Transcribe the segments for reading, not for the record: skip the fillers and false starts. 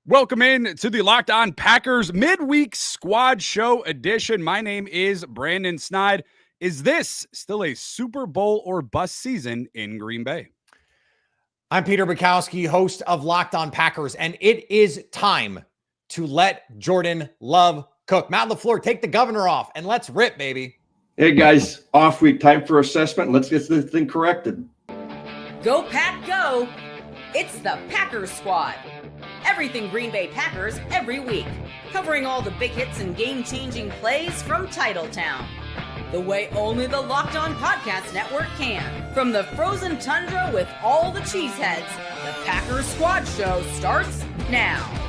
Welcome in to the Locked On Packers midweek squad show edition. My name is Brandon Sneide. Is this still a Super Bowl or bust season in Green Bay? I'm Peter Bukowski, host of Locked On Packers, and it is time to let Jordan Love cook. Matt LaFleur, take the governor off and let's rip, baby. Hey guys, off week, time for assessment. Let's get this thing corrected. Go Pack Go! It's the Packers Squad. Everything Green Bay Packers every week, covering all the big hits and game-changing plays from Titletown. The way only the Locked On Podcast Network can. From the frozen tundra with all the cheeseheads, the Packers Squad show starts now.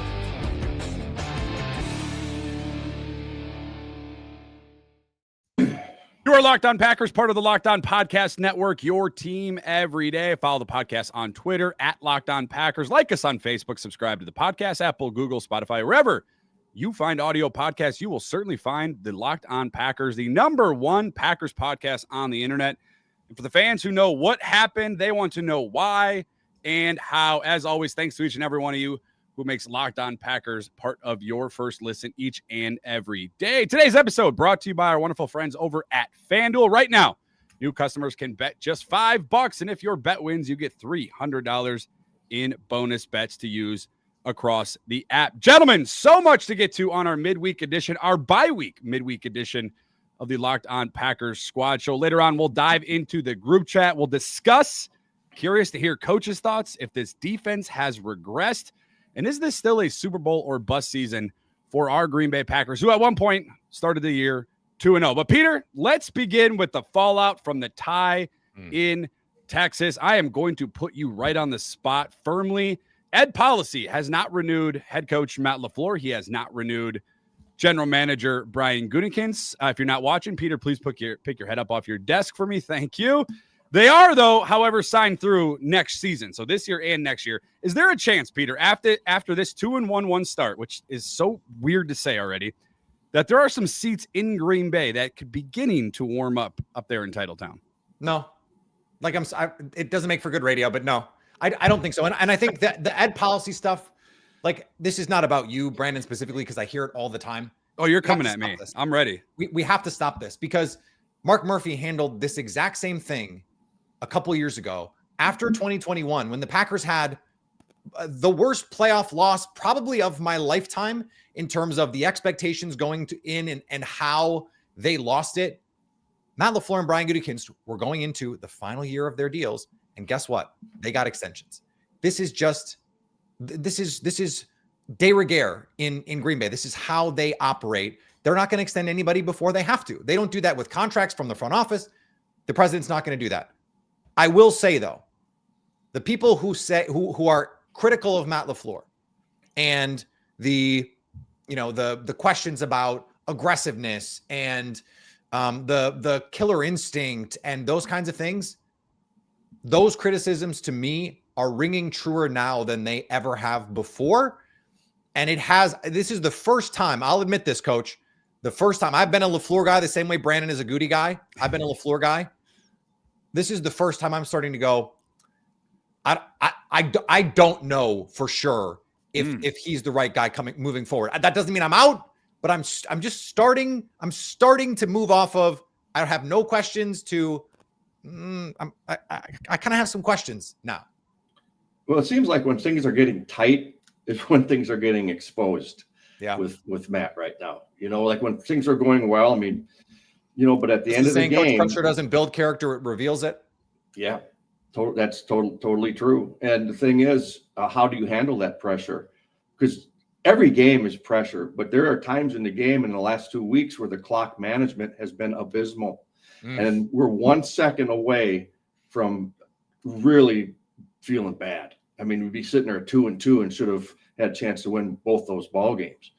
You are Locked On Packers, part of the Locked On Podcast Network, your team every day. Follow the podcast on Twitter at Locked On Packers. Like us on Facebook. Subscribe to the podcast, Apple, Google, Spotify, wherever you find audio podcasts. You will certainly find the Locked On Packers, the number one Packers podcast on the internet. And for the fans who know what happened, they want to know why and how. As always, thanks to each and every one of you who makes Locked On Packers part of your first listen each and every day. Today's episode brought to you by our wonderful friends over at FanDuel. Right now, new customers can bet just $5, and if your bet wins, you get $300 in bonus bets to use across the app. Gentlemen, so much to get to on our midweek edition, our bye-week midweek edition of the Locked On Packers Squad Show. Later on, we'll dive into the group chat. We'll discuss, curious to hear coaches' thoughts, if this defense has regressed. And is this still a Super Bowl or bust season for our Green Bay Packers, who at one point started the year 2-0? But Peter, let's begin with the fallout from the tie in Texas. I am going to put you right on the spot firmly. Ed Policy has not renewed head coach Matt LaFleur. He has not renewed general manager Brian Gutekunst. If you're not watching, Peter, please pick your head up off your desk for me. Thank you. They are, though, however, signed through next season. So this year and next year. Is there a chance, Peter, after this 2-1-1 start, which is so weird to say already, that there are some seats in Green Bay that could be beginning to warm up there in Titletown? No. It doesn't make for good radio, but no. I don't think so. And I think that the Ed Policy stuff, like, this is not about you, Brandon, specifically, because I hear it all the time. Oh, you're coming at me. I'm ready. We have to stop this because Mark Murphy handled this exact same thing a couple years ago after 2021, when the Packers had the worst playoff loss probably of my lifetime in terms of the expectations going in and how they lost it. Matt LaFleur and Brian Gutekunst were going into the final year of their deals. And guess what? They got extensions. This is de rigueur in Green Bay. This is how they operate. They're not going to extend anybody before they have to. They don't do that with contracts from the front office. The president's not going to do that. I will say, though, the people who are critical of Matt LaFleur and the questions about aggressiveness and the killer instinct and those kinds of things, those criticisms to me are ringing truer now than they ever have before. And this is the first time, I'll admit this, Coach, the first time I've been a LaFleur guy the same way Brandon is a Goody guy. I've been a LaFleur guy. This is the first time I'm starting to go, I don't know for sure if he's the right guy moving forward. That doesn't mean I'm out, but I'm just starting to move off of I have no questions to I kind of have some questions now. Well, it seems like when things are getting tight is when things are getting exposed. Yeah. With Matt right now, like when things are going well, I mean, but at the end of the game, Coach pressure doesn't build character; it reveals it. Yeah, that's totally true. And the thing is, how do you handle that pressure? Because every game is pressure, but there are times in the game in the last 2 weeks where the clock management has been abysmal, and we're 1 second away from really feeling bad. I mean, we'd be sitting there at 2-2 and should have had a chance to win both those ball games.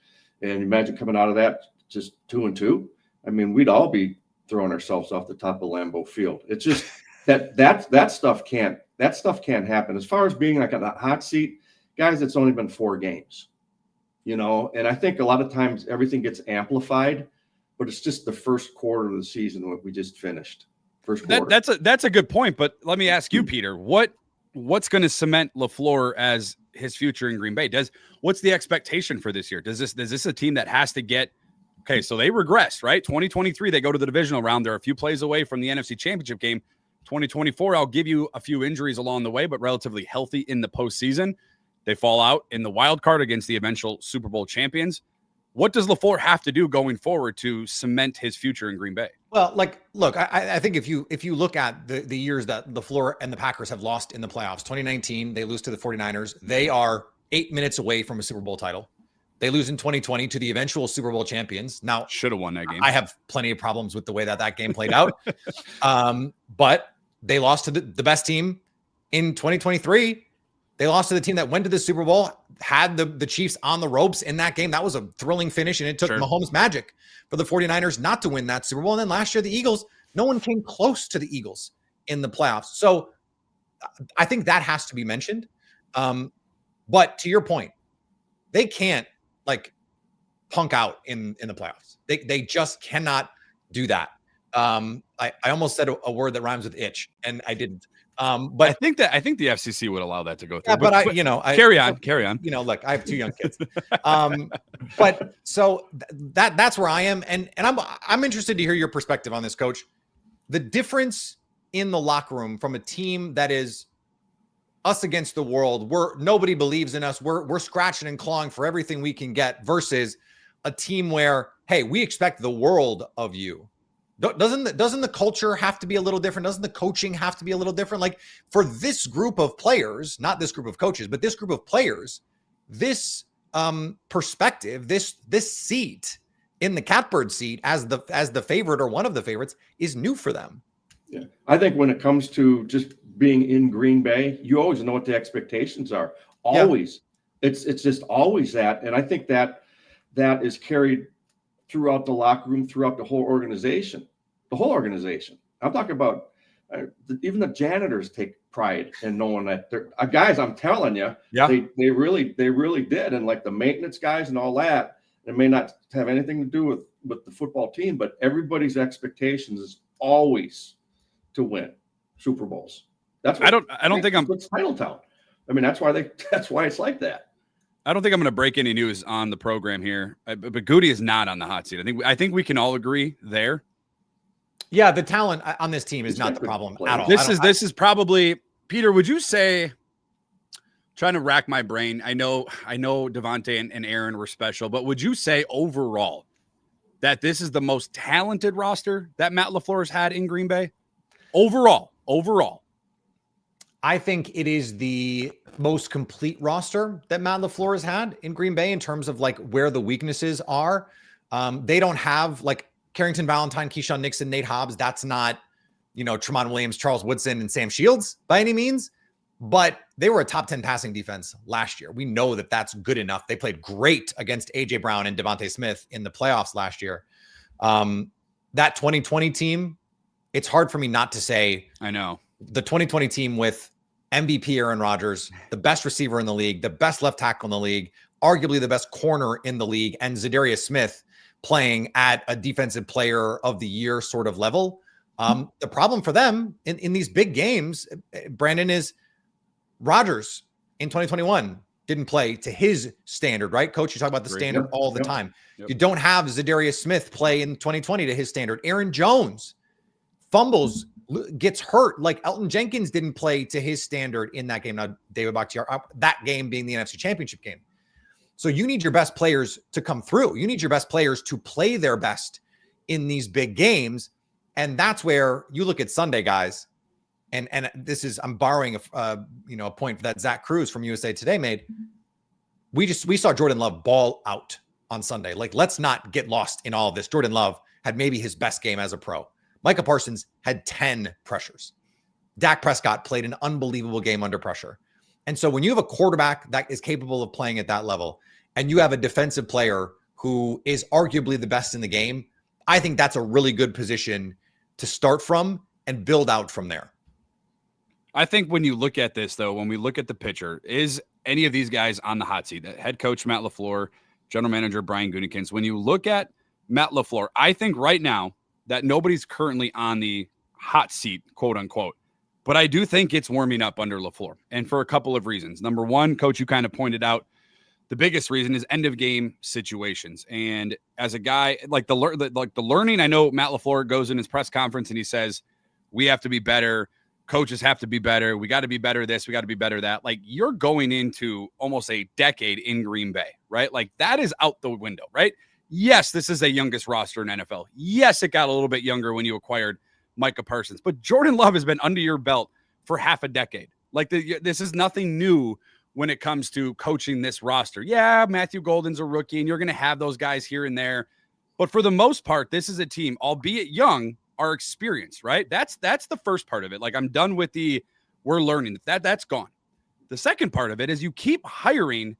And imagine coming out of that just 2-2. I mean, we'd all be throwing ourselves off the top of Lambeau Field. It's just that stuff can't happen. As far as being like on a hot seat, guys, it's only been 4 games, and I think a lot of times everything gets amplified, but it's just the first quarter of the season what we just finished. First quarter. That's a good point. But let me ask you, Peter, what's going to cement LaFleur as his future in Green Bay? What's the expectation for this year? Is this a team that has to get, okay, so they regressed, right? 2023, they go to the divisional round. They're a few plays away from the NFC Championship game. 2024, I'll give you a few injuries along the way, but relatively healthy in the postseason. They fall out in the wild card against the eventual Super Bowl champions. What does LaFleur have to do going forward to cement his future in Green Bay? Well, look, I think if you look at the years that LaFleur and the Packers have lost in the playoffs, 2019, they lose to the 49ers. They are 8 minutes away from a Super Bowl title. They lose in 2020 to the eventual Super Bowl champions. Now, should have won that game. I have plenty of problems with the way that game played out. But they lost to the best team in 2023. They lost to the team that went to the Super Bowl, had the Chiefs on the ropes in that game. That was a thrilling finish, and it took Mahomes magic for the 49ers not to win that Super Bowl. And then last year, the Eagles, no one came close to the Eagles in the playoffs. So I think that has to be mentioned. But to your point, they can't punk out in the playoffs. They just cannot do that. I almost said a word that rhymes with itch, and I didn't. But I think the FCC would allow that to go through. Yeah, but carry on. Look, I have 2 young kids. But so that's where I am, and I'm interested to hear your perspective on this, Coach. The difference in the locker room from a team that is us against the world, where nobody believes in us, we're scratching and clawing for everything we can get, versus a team where, hey, we expect the world of you. Doesn't the culture have to be a little different? Doesn't the coaching have to be a little different? Like, for this group of players, not this group of coaches, but this group of players, this perspective, this seat in the catbird seat as the favorite or one of the favorites is new for them. Yeah, I think when it comes to just being in Green Bay, you always know what the expectations are. Always, it's just always that, and I think that is carried throughout the locker room, throughout the whole organization. I'm talking about even the janitors take pride in knowing that they're guys. I'm telling you, they really did. And like the maintenance guys and all that, it may not have anything to do with the football team, but everybody's expectations is always to win Super Bowls. That's what, I don't think I'm Titletown. I mean, that's why it's like that. I don't think I'm going to break any news on the program here, but Goody is not on the hot seat. I think we can all agree there. Yeah, the talent on this team is not the problem at all. This is probably, Peter, would you say, trying to rack my brain, I know Devontae and Aaron were special, but would you say overall that this is the most talented roster that Matt LaFleur has had in Green Bay? Overall. I think it is the most complete roster that Matt LaFleur has had in Green Bay in terms of where the weaknesses are. They don't have Carrington Valentine, Keyshawn Nixon, Nate Hobbs. That's not, Tramon Williams, Charles Woodson, and Sam Shields by any means, but they were a top 10 passing defense last year. We know that that's good enough. They played great against AJ Brown and Devontae Smith in the playoffs last year. That 2020 team, it's hard for me not to say, I know, the 2020 team with MVP Aaron Rodgers, the best receiver in the league, the best left tackle in the league, arguably the best corner in the league, and Zadarius Smith playing at a defensive player of the year sort of level. The problem for them in these big games, Brandon, is Rodgers in 2021 didn't play to his standard, right? Coach, you talk about the standard all the time. Yep. You don't have Zadarius Smith play in 2020 to his standard. Aaron Jones fumbles, gets hurt. Elton Jenkins didn't play to his standard in that game. Now, David Bakhtiari, that game being the NFC Championship game. So you need your best players to come through. You need your best players to play their best in these big games. And that's where you look at Sunday, guys. And this is, I'm borrowing a point that Zach Cruz from USA Today made. We saw Jordan Love ball out on Sunday. Let's not get lost in all of this. Jordan Love had maybe his best game as a pro. Micah Parsons had 10 pressures. Dak Prescott played an unbelievable game under pressure. And so when you have a quarterback that is capable of playing at that level, and you have a defensive player who is arguably the best in the game, I think that's a really good position to start from and build out from there. I think when you look at this, though, when we look at the picture, is any of these guys on the hot seat? Head coach Matt LaFleur, general manager Brian Gutekunst. When you look at Matt LaFleur, I think right now that nobody's currently on the hot seat, quote unquote. But I do think it's warming up under LaFleur, and for a couple of reasons. Number one, Coach, you kind of pointed out the biggest reason is end of game situations. And as a guy like the learning, I know Matt LaFleur goes in his press conference and he says, we have to be better. Coaches have to be better. We got to be better this. We got to be better that. Like, you're going into almost a decade in Green Bay, right? Like, that is out the window, right? Yes, this is the youngest roster in NFL. Yes, it got a little bit younger when you acquired Micah Parsons, but Jordan Love has been under your belt for half a decade. Like, this is nothing new when it comes to coaching this roster. Yeah, Matthew Golden's a rookie, and you're going to have those guys here and there. But for the most part, this is a team, albeit young, are experienced, right? That's the first part of it. Like, I'm done with we're learning. That's gone. The second part of it is you keep hiring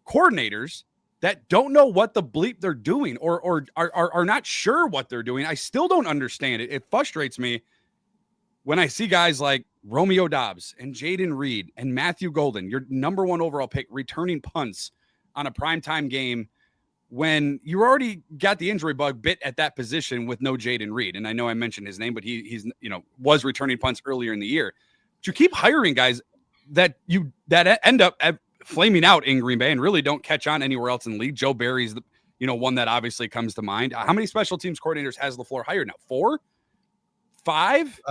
coordinators that don't know what the bleep they're doing or are not sure what they're doing. I still don't understand it. It frustrates me when I see guys like Romeo Doubs and Jaden Reed and Matthew Golden, your number one overall pick, returning punts on a primetime game when you already got the injury bug bit at that position with no Jaden Reed. And I know I mentioned his name, but he's was returning punts earlier in the year. But you keep hiring guys that end up flaming out in Green Bay and really don't catch on anywhere else in the league. Joe Barry's one that obviously comes to mind. How many special teams coordinators has LaFleur hired now? 4? 5?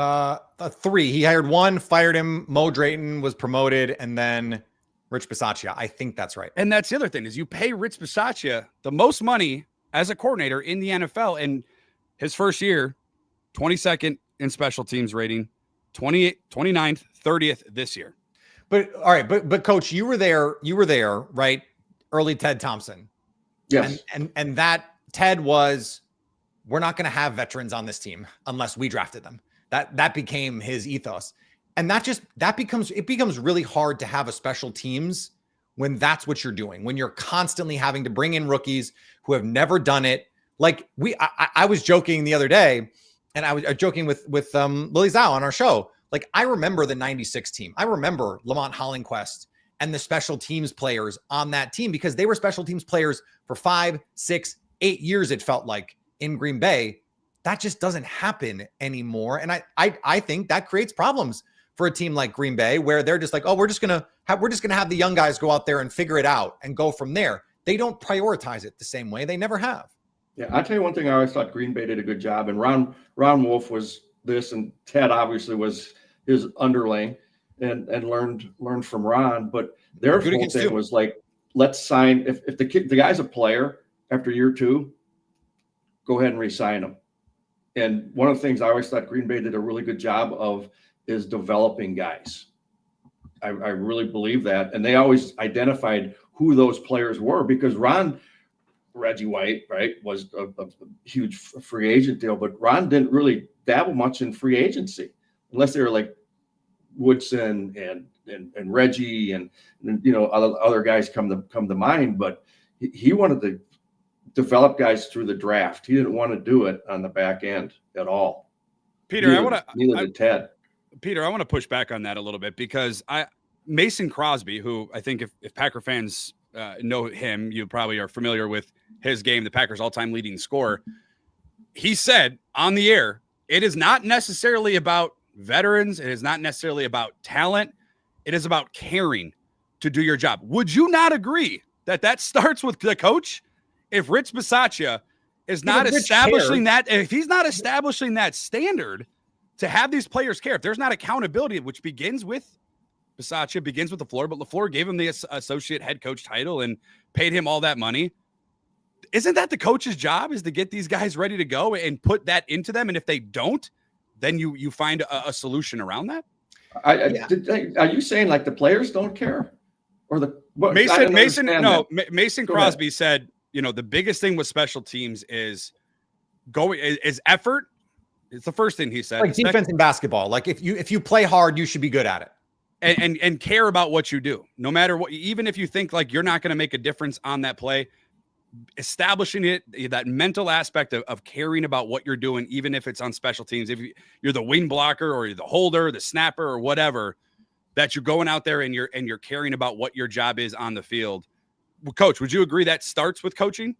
3. He hired 1, fired him. Mo Drayton was promoted, and then Rich Bisaccia. I think that's right. And that's the other thing is you pay Rich Bisaccia the most money as a coordinator in the NFL. And his first year, 22nd in special teams rating, 29th, 30th this year. But all right, but Coach, you were there, right? Early Ted Thompson. Yes. And that Ted was, we're not going to have veterans on this team unless we drafted them. That became his ethos. And it becomes really hard to have a special teams when that's what you're doing, when you're constantly having to bring in rookies who have never done it. Like I was joking the other day, and I was joking with Lily Zhao on our show. Like, I remember the 96 team. I remember Lamont Hollingquest and the special teams players on that team because they were special teams players for 5, 6, 8 years, it felt like, in Green Bay. That just doesn't happen anymore. And I think that creates problems for a team like Green Bay, where they're just like, oh, we're just gonna have the young guys go out there and figure it out and go from there. They don't prioritize it the same way. They never have. Yeah, I'll tell you one thing. I always thought Green Bay did a good job, and Ron Wolf was this, and Ted obviously was his underling, and learned from Ron. But their whole thing was like, let's sign. If the guy's a player after year 2, go ahead and re-sign him. And one of the things I always thought Green Bay did a really good job of is developing guys. I really believe that. And they always identified who those players were, because Reggie White, right, was a huge free agent deal, but Ron didn't really dabble much in free agency unless they were like Woodson and Reggie and other guys come to mind. But he wanted to develop guys through the draft. He didn't want to do it on the back end at all. Peter, neither did Ted. Peter, I want to push back on that a little bit, because Mason Crosby, who I think if Packer fans know him, you probably are familiar with his game, the Packers' all-time leading scorer. He said on the air, it is not necessarily about veterans. It is not necessarily about talent. It is about caring to do your job. Would you not agree that starts with the coach? If Rich Bisaccia is not establishing that, if he's not establishing that standard to have these players care, if there's not accountability, which begins with Bisaccia, begins with LaFleur, but LaFleur gave him the associate head coach title and paid him all that money. Isn't that the coach's job, is to get these guys ready to go and put that into them? And if they don't, then you find a solution around that? Are you saying like the players don't care? Or Mason Crosby said, the biggest thing with special teams is effort. It's the first thing he said. Like defense in basketball. Like if you play hard, you should be good at it. And care about what you do, no matter what, even if you think like you're not going to make a difference on that play, establishing that mental aspect of caring about what you're doing, even if it's on special teams, if you're the wing blocker or you're the holder, the snapper or whatever, that you're going out there and you're caring about what your job is on the field. Well, Coach, would you agree that starts with coaching?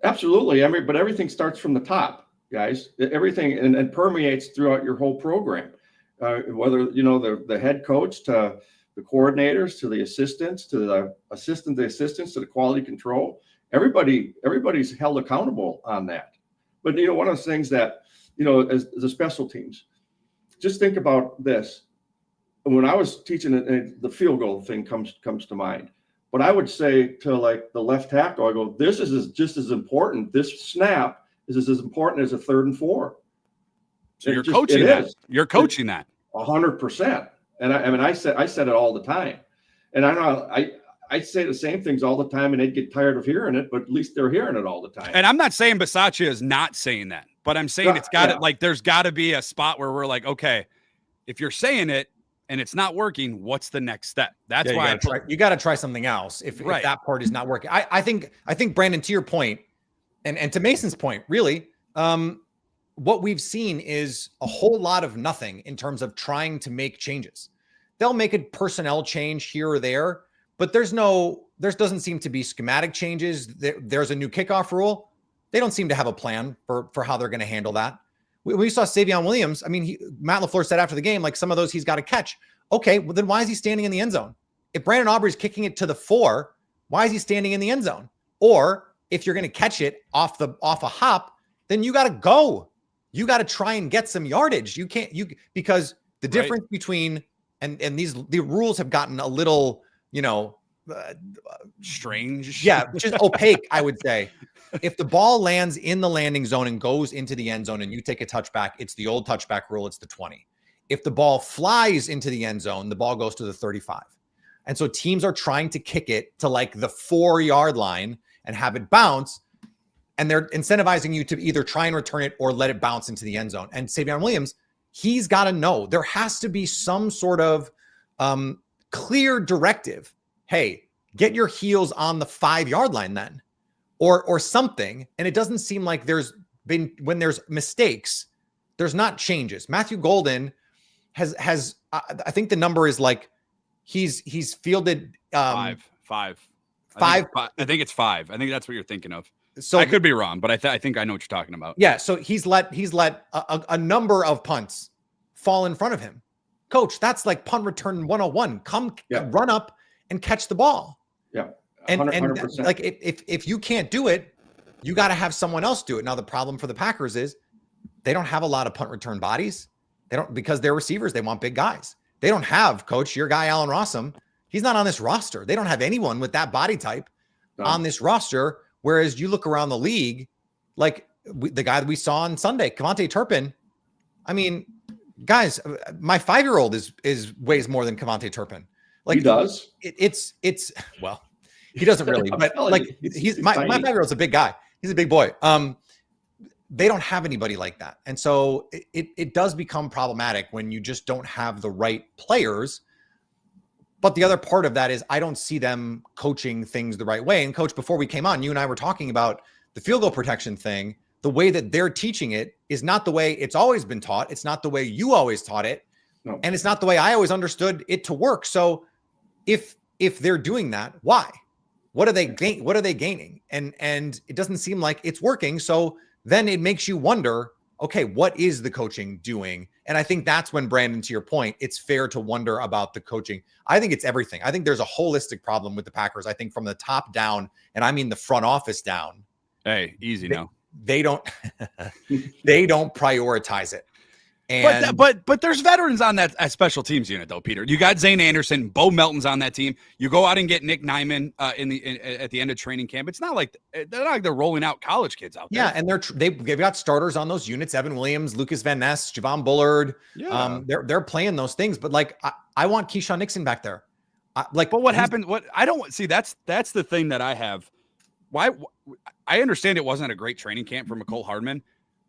Absolutely. But everything starts from the top, guys. Everything and permeates throughout your whole program. whether, the head coach to the coordinators, to the assistants, to the assistants, to the quality control, everybody's held accountable on that. But, one of the things that, as the special teams, just think about this. When I was teaching it, the field goal thing comes to mind. But I would say to like the left tackle, I go, this is just as important. This snap is as important as a 3rd and 4. So you're coaching that. You're coaching that 100%. And I said it all the time. And I know I say the same things all the time, and they'd get tired of hearing it, but at least they're hearing it all the time. And I'm not saying Bisaccia is not saying that, but I'm saying it's got to there's got to be a spot where we're like, okay, if you're saying it and it's not working, what's the next step? That's why you got to try something else if that part is not working. I think Brandon, to your point, and to Mason's point, really, what we've seen is a whole lot of nothing in terms of trying to make changes. They'll make a personnel change here or there, but there doesn't seem to be schematic changes. There's a new kickoff rule. They don't seem to have a plan for how they're going to handle that. We saw Savion Williams. I mean, Matt LaFleur said after the game, like some of those he's got to catch. Okay, well then why is he standing in the end zone? If Brandon Aubrey's kicking it to the 4, why is he standing in the end zone? Or if you're going to catch it off a hop, then you got to go. You got to try and get some yardage. Because the difference between the rules have gotten a little, strange. Yeah, just opaque, I would say. If the ball lands in the landing zone and goes into the end zone and you take a touchback, it's the old touchback rule. It's the 20. If the ball flies into the end zone, the ball goes to the 35. And so teams are trying to kick it to like the 4-yard line and have it bounce. And they're incentivizing you to either try and return it or let it bounce into the end zone. And Savion Williams, he's got to know there has to be some sort of clear directive. Hey, get your heels on the 5-yard line then, or something. And it doesn't seem like when there's mistakes, there's not changes. Matthew Golden has I think the number is like he's fielded five. I think it's 5. I think that's what you're thinking of. So I could be wrong, but I think I know what you're talking about. Yeah. So he's let a number of punts fall in front of him. Coach, that's like punt return 101. Come run up and catch the ball. Yeah. 100%. And like if you can't do it, you got to have someone else do it. Now the problem for the Packers is they don't have a lot of punt return bodies. They don't, because they're receivers. They want big guys. They don't have, coach, your guy Allen Rossum. He's not on this roster. They don't have anyone with that body type on this roster. Whereas you look around the league, like the guy that we saw on Sunday, Kevontae Turpin. I mean, guys, my 5-year-old is weighs more than Kevontae Turpin. Like he does. It's well, he doesn't really, but like my 5-year-old's a big guy. He's a big boy. They don't have anybody like that. And so it does become problematic when you just don't have the right players. But the other part of that is I don't see them coaching things the right way. And coach, before we came on, you and I were talking about the field goal protection thing. The way that they're teaching it is not the way it's always been taught. It's not the way you always taught it. No. And it's not the way I always understood it to work. So if they're doing that, why? What are they gaining? And it doesn't seem like it's working. So then it makes you wonder, okay, what is the coaching doing? And I think that's when, Brandon, to your point, it's fair to wonder about the coaching. I think it's everything. I think there's a holistic problem with the Packers. I think from the top down, and I mean the front office down. Hey, easy now. They don't prioritize it. And but there's veterans on that special teams unit though, Peter. You got Zane Anderson, Bo Melton's on that team. You go out and get Nick Nyman at the end of training camp. It's not like they're rolling out college kids out there. Yeah, and they've got starters on those units: Evan Williams, Lucas Van Ness, Javon Bullard. Yeah. They're playing those things. But like I want Keyshawn Nixon back there. But what happened? What I don't see. That's the thing that I have. Why I understand it wasn't a great training camp for McCole Hardman,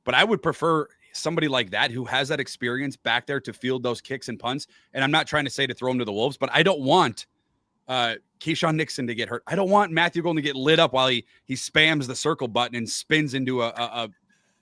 but I would prefer somebody like that who has that experience back there to field those kicks and punts. And I'm not trying to say to throw him to the wolves, but I don't want Keyshawn Nixon to get hurt. I don't want Matthew Golden to get lit up while he spams the circle button and spins into a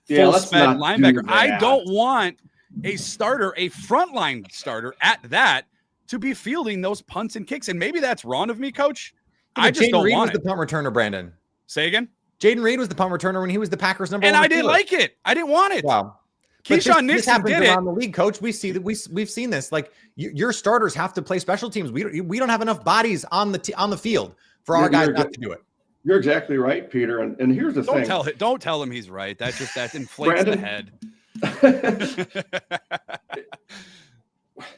full sped linebacker. I don't want a frontline starter at that to be fielding those punts and kicks. And maybe that's wrong of me, coach. I just don't want it. The punt returner, Brandon. Say again? Jaden Reed was the punt returner when he was the Packers number 1. And I didn't like it. I didn't want it. Wow. Keyshawn this Nixon happens did it. around the league, coach. We see that we've seen this. Like your starters have to play special teams. We don't have enough bodies on the field for our guys not to do it. You're exactly right, Peter. And here's the thing. Don't tell him he's right. That inflates the head.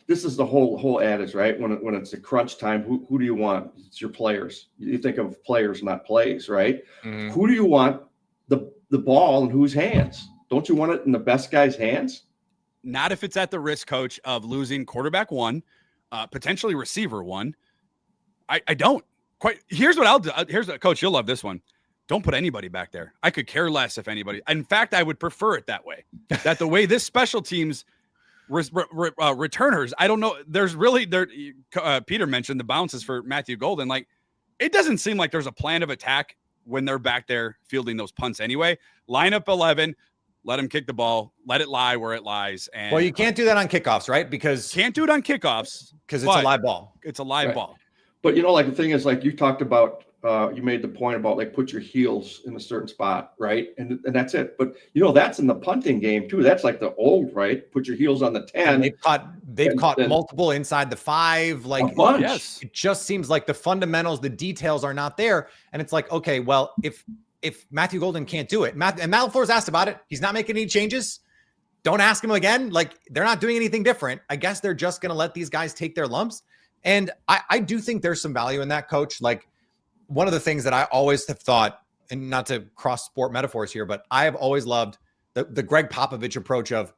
This is the whole adage, right? When it's a crunch time, who do you want? It's your players. You think of players, not plays, right? Mm-hmm. Who do you want the ball in whose hands? Don't you want it in the best guy's hands? Not if it's at the risk, coach, of losing quarterback one, potentially receiver one. I don't quite. Here's what I'll do. Coach, you'll love this one. Don't put anybody back there. I could care less if anybody. In fact, I would prefer it that way. That the way this special teams returners, I don't know. There's really Peter mentioned the bounces for Matthew Golden. Like, it doesn't seem like there's a plan of attack when they're back there fielding those punts anyway. Line up 11, let them kick the ball, let it lie where it lies. And well, you can't do that on kickoffs, right? Because can't do it on kickoffs because it's a live ball. It's a live ball. But like the thing is, like you talked about, you made the point about like put your heels in a certain spot, right? And that's it. But that's in the punting game too. That's like the old, right? Put your heels on the 10. And they've caught multiple inside the 5. Like a bunch. Yes. It just seems like the fundamentals, the details are not there. And it's like, okay, well, if Matthew Golden can't do it, and Matt LaFleur's asked about it, he's not making any changes. Don't ask him again. Like, they're not doing anything different. I guess they're just going to let these guys take their lumps. And I do think there's some value in that, coach. Like, one of the things that I always have thought, and not to cross sport metaphors here, but I have always loved the Greg Popovich approach of,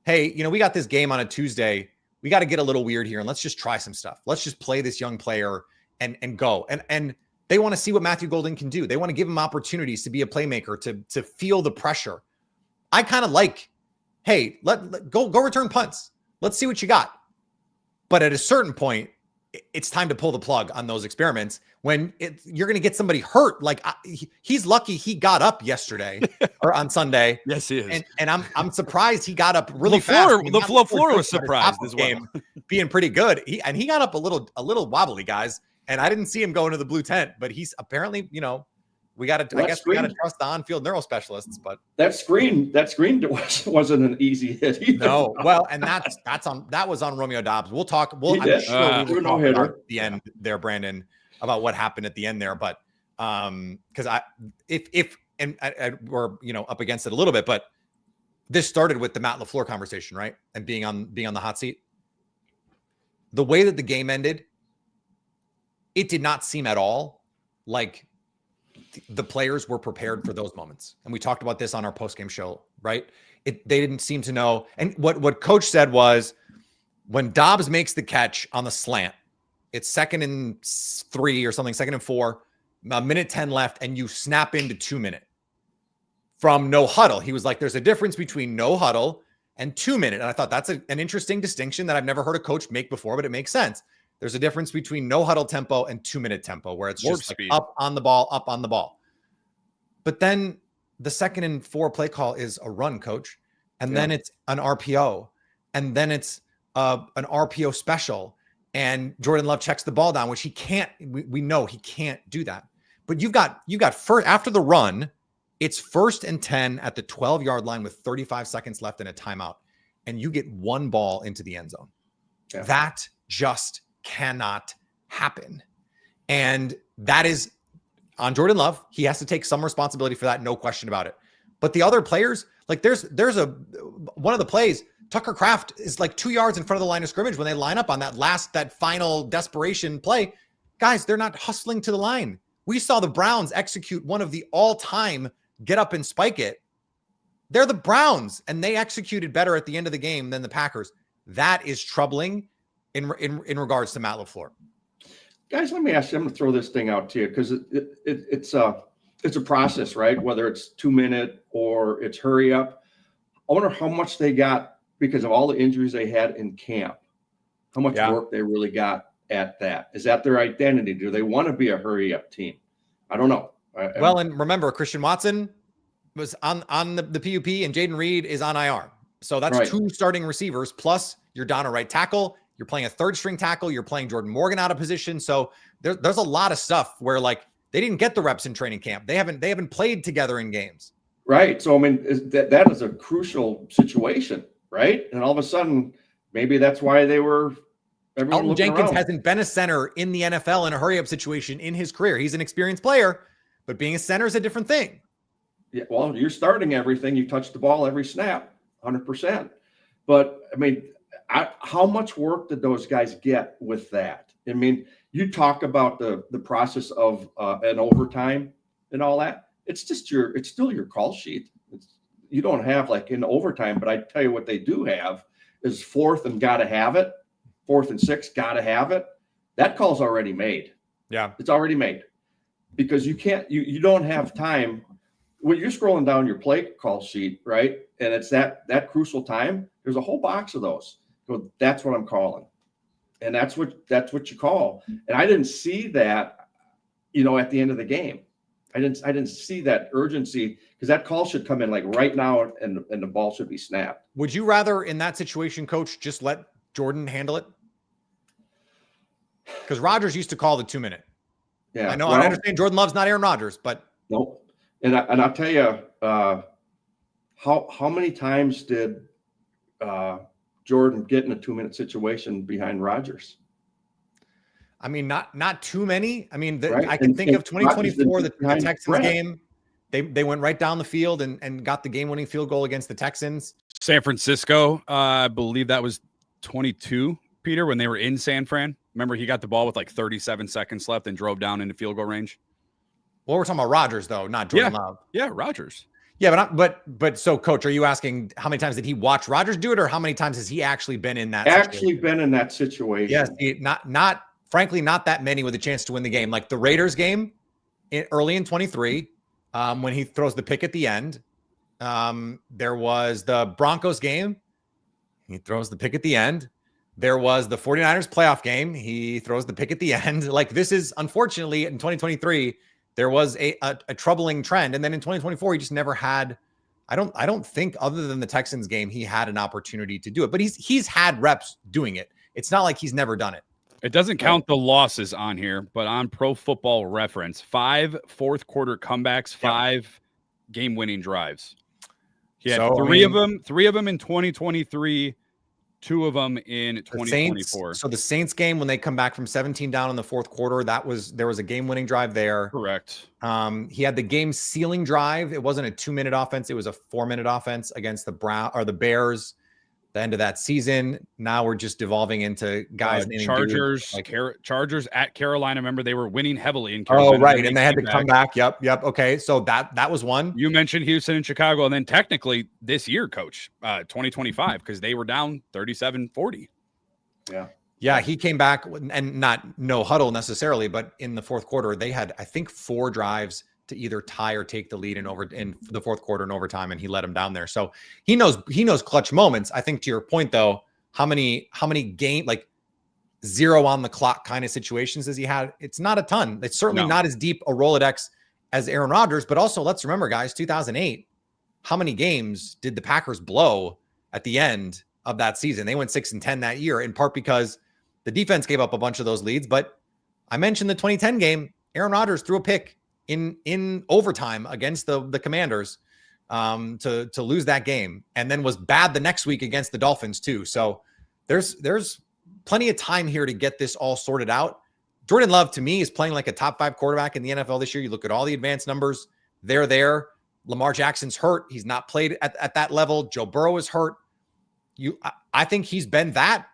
hey, we got this game on a Tuesday. We got to get a little weird here and let's just try some stuff. Let's just play this young player and go. And they want to see what Matthew Golden can do. They want to give him opportunities to be a playmaker, to feel the pressure. I kind of like, hey, let go return punts. Let's see what you got. But at a certain point, it's time to pull the plug on those experiments when you're going to get somebody hurt. Like, he's lucky he got up yesterday or on Sunday. Yes, he is. And I'm surprised he got up really fast. LaFleur was surprised as well. Being pretty good. He got up a little wobbly, guys. And I didn't see him go into the blue tent, but he's apparently, we got to trust the on-field neuro specialists, but that screen wasn't an easy hit either. No, well, and that was on Romeo Dobbs. We'll talk. I'm sure we will talk about the end there, Brandon, about what happened at the end there. But because we're up against it a little bit, but this started with the Matt LaFleur conversation, right? And being on the hot seat. The way that the game ended, it did not seem at all like the players were prepared for those moments. And we talked about this on our post-game show, right? They didn't seem to know. And what coach said was, when Dobbs makes the catch on the slant, it's 2nd and 3 or something, 2nd and 4, a minute 10 left, and you snap into 2 minute from no huddle. He was like, there's a difference between no huddle and 2 minute. And I thought that's an interesting distinction that I've never heard a coach make before, but it makes sense. There's a difference between no huddle tempo and 2 minute tempo, where it's just like up on the ball. But then the 2nd and 4 play call is a run, coach. And then it's an RPO. And then it's an RPO special. And Jordan Love checks the ball down, which he can't. We know he can't do that. But you've got first, after the run, it's 1st and 10 at the 12-yard line with 35 seconds left in a timeout. And you get one ball into the end zone. Yeah. That just cannot happen. And that is on Jordan Love. He has to take some responsibility for that. No question about it. But the other players, like there's one of the plays, Tucker Kraft is like 2 yards in front of the line of scrimmage when they line up on that final desperation play. Guys, they're not hustling to the line. We saw the Browns execute one of the all-time get up and spike it. They're the Browns, and they executed better at the end of the game than the Packers. That is troubling in regards to Matt LaFleur. Guys, let me ask you, I'm going to throw this thing out to you because it's a process, right? Whether it's 2 minute or it's hurry up. I wonder how much they got because of all the injuries they had in camp, how much work they really got at that. Is that their identity? Do they want to be a hurry up team? I don't know. Well, and remember, Christian Watson was on the PUP and Jaden Reed is on IR. So that's right. 2 starting receivers plus you're down a right tackle. You're playing a 3rd string tackle. You're playing Jordan Morgan out of position. So there's a lot of stuff where like they didn't get the reps in training camp. They haven't played together in games. Right. So, I mean, that is a crucial situation, right? And all of a sudden, maybe that's why everyone Elton Jenkins around. hasn't been a center in the NFL in a hurry-up situation in his career. He's an experienced player, but being a center is a different thing. Yeah, well, you're starting everything. You touch the ball every snap, 100%. But, I mean, how much work did those guys get with that? I mean, you talk about the process of an overtime and all that. It's still your call sheet. You don't have like in overtime, but I tell you what they do have is 4th and got to have it. 4th and 6, got to have it. That call's already made. Yeah. It's already made because you don't have time when you're scrolling down your play call sheet, right? And it's that crucial time. There's a whole box of those. So that's what I'm calling. And that's what you call. And I didn't see that, at the end of the game. I didn't see that urgency because that call should come in like right now and the ball should be snapped. Would you rather in that situation, coach, just let Jordan handle it? Because Rodgers used to call the 2-minute. Yeah. I know. I understand Jordan Love's not Aaron Rodgers, but nope. And I'll tell you, how many times did Jordan get in a 2-minute situation behind Rodgers? I mean, not too many. I mean, Right. I can think of 2024, the behind Texans Brett. game. They went right down the field and got the game-winning field goal against the Texans. San Francisco, I believe that was 22, Peter, when they were in San Fran. Remember, he got the ball with like 37 seconds left and drove down into field goal range. Well, we're talking about Rodgers, though, not Jordan Love. Yeah, Rodgers. Yeah, but so, coach, are you asking how many times did he watch Rodgers do it, or how many times has he actually been in that? Been in that situation? Yes, frankly, not that many with a chance to win the game. Like the Raiders game early in 23, when he throws the pick at the end. There was the Broncos game. He throws the pick at the end. There was the 49ers playoff game. He throws the pick at the end. Like this is, unfortunately, in 2023, there was a troubling trend. And then in 2024, he just never had, I don't think other than the Texans game, he had an opportunity to do it, but he's had reps doing it. It's not like he's never done it. It doesn't count the losses on here, but on Pro Football Reference, 5 fourth quarter comebacks, 5 game-winning drives. He had three of them in 2023, 2 of them in 2024. So the Saints game, when they come back from 17 down in the fourth quarter, there was a game-winning drive there. Correct. He had the game-sealing drive. It wasn't a 2-minute offense; it was a 4-minute offense against the Bears. The end of that season. Now we're just devolving into guys. Chargers at Carolina. Remember, they were winning heavily in Carolina. Oh, right. And they had to come back. Yep. Okay. So that was one. You mentioned Houston and Chicago. And then technically this year, coach, 2025, because they were down 37-40. Yeah. Yeah. He came back and not no huddle necessarily, but in the fourth quarter, they had, I think, 4 drives to either tie or take the lead in the fourth quarter and overtime, and he let him down there. So he knows clutch moments. I think to your point though, how many game like 0 on the clock kind of situations has he had? It's not a ton. It's certainly not as deep a Rolodex as Aaron Rodgers, but also let's remember, guys, 2008, how many games did the Packers blow at the end of that season? They went 6-10 that year, in part because the defense gave up a bunch of those leads. But I mentioned the 2010 game, Aaron Rodgers threw a pick in overtime against the Commanders to lose that game, and then was bad the next week against the Dolphins too. So there's plenty of time here to get this all sorted out. Jordan Love, to me, is playing like a top 5 quarterback in the NFL this year. You look at all the advanced numbers, they're there. Lamar Jackson's hurt. He's not played at that level. Joe Burrow is hurt. I think he's been that.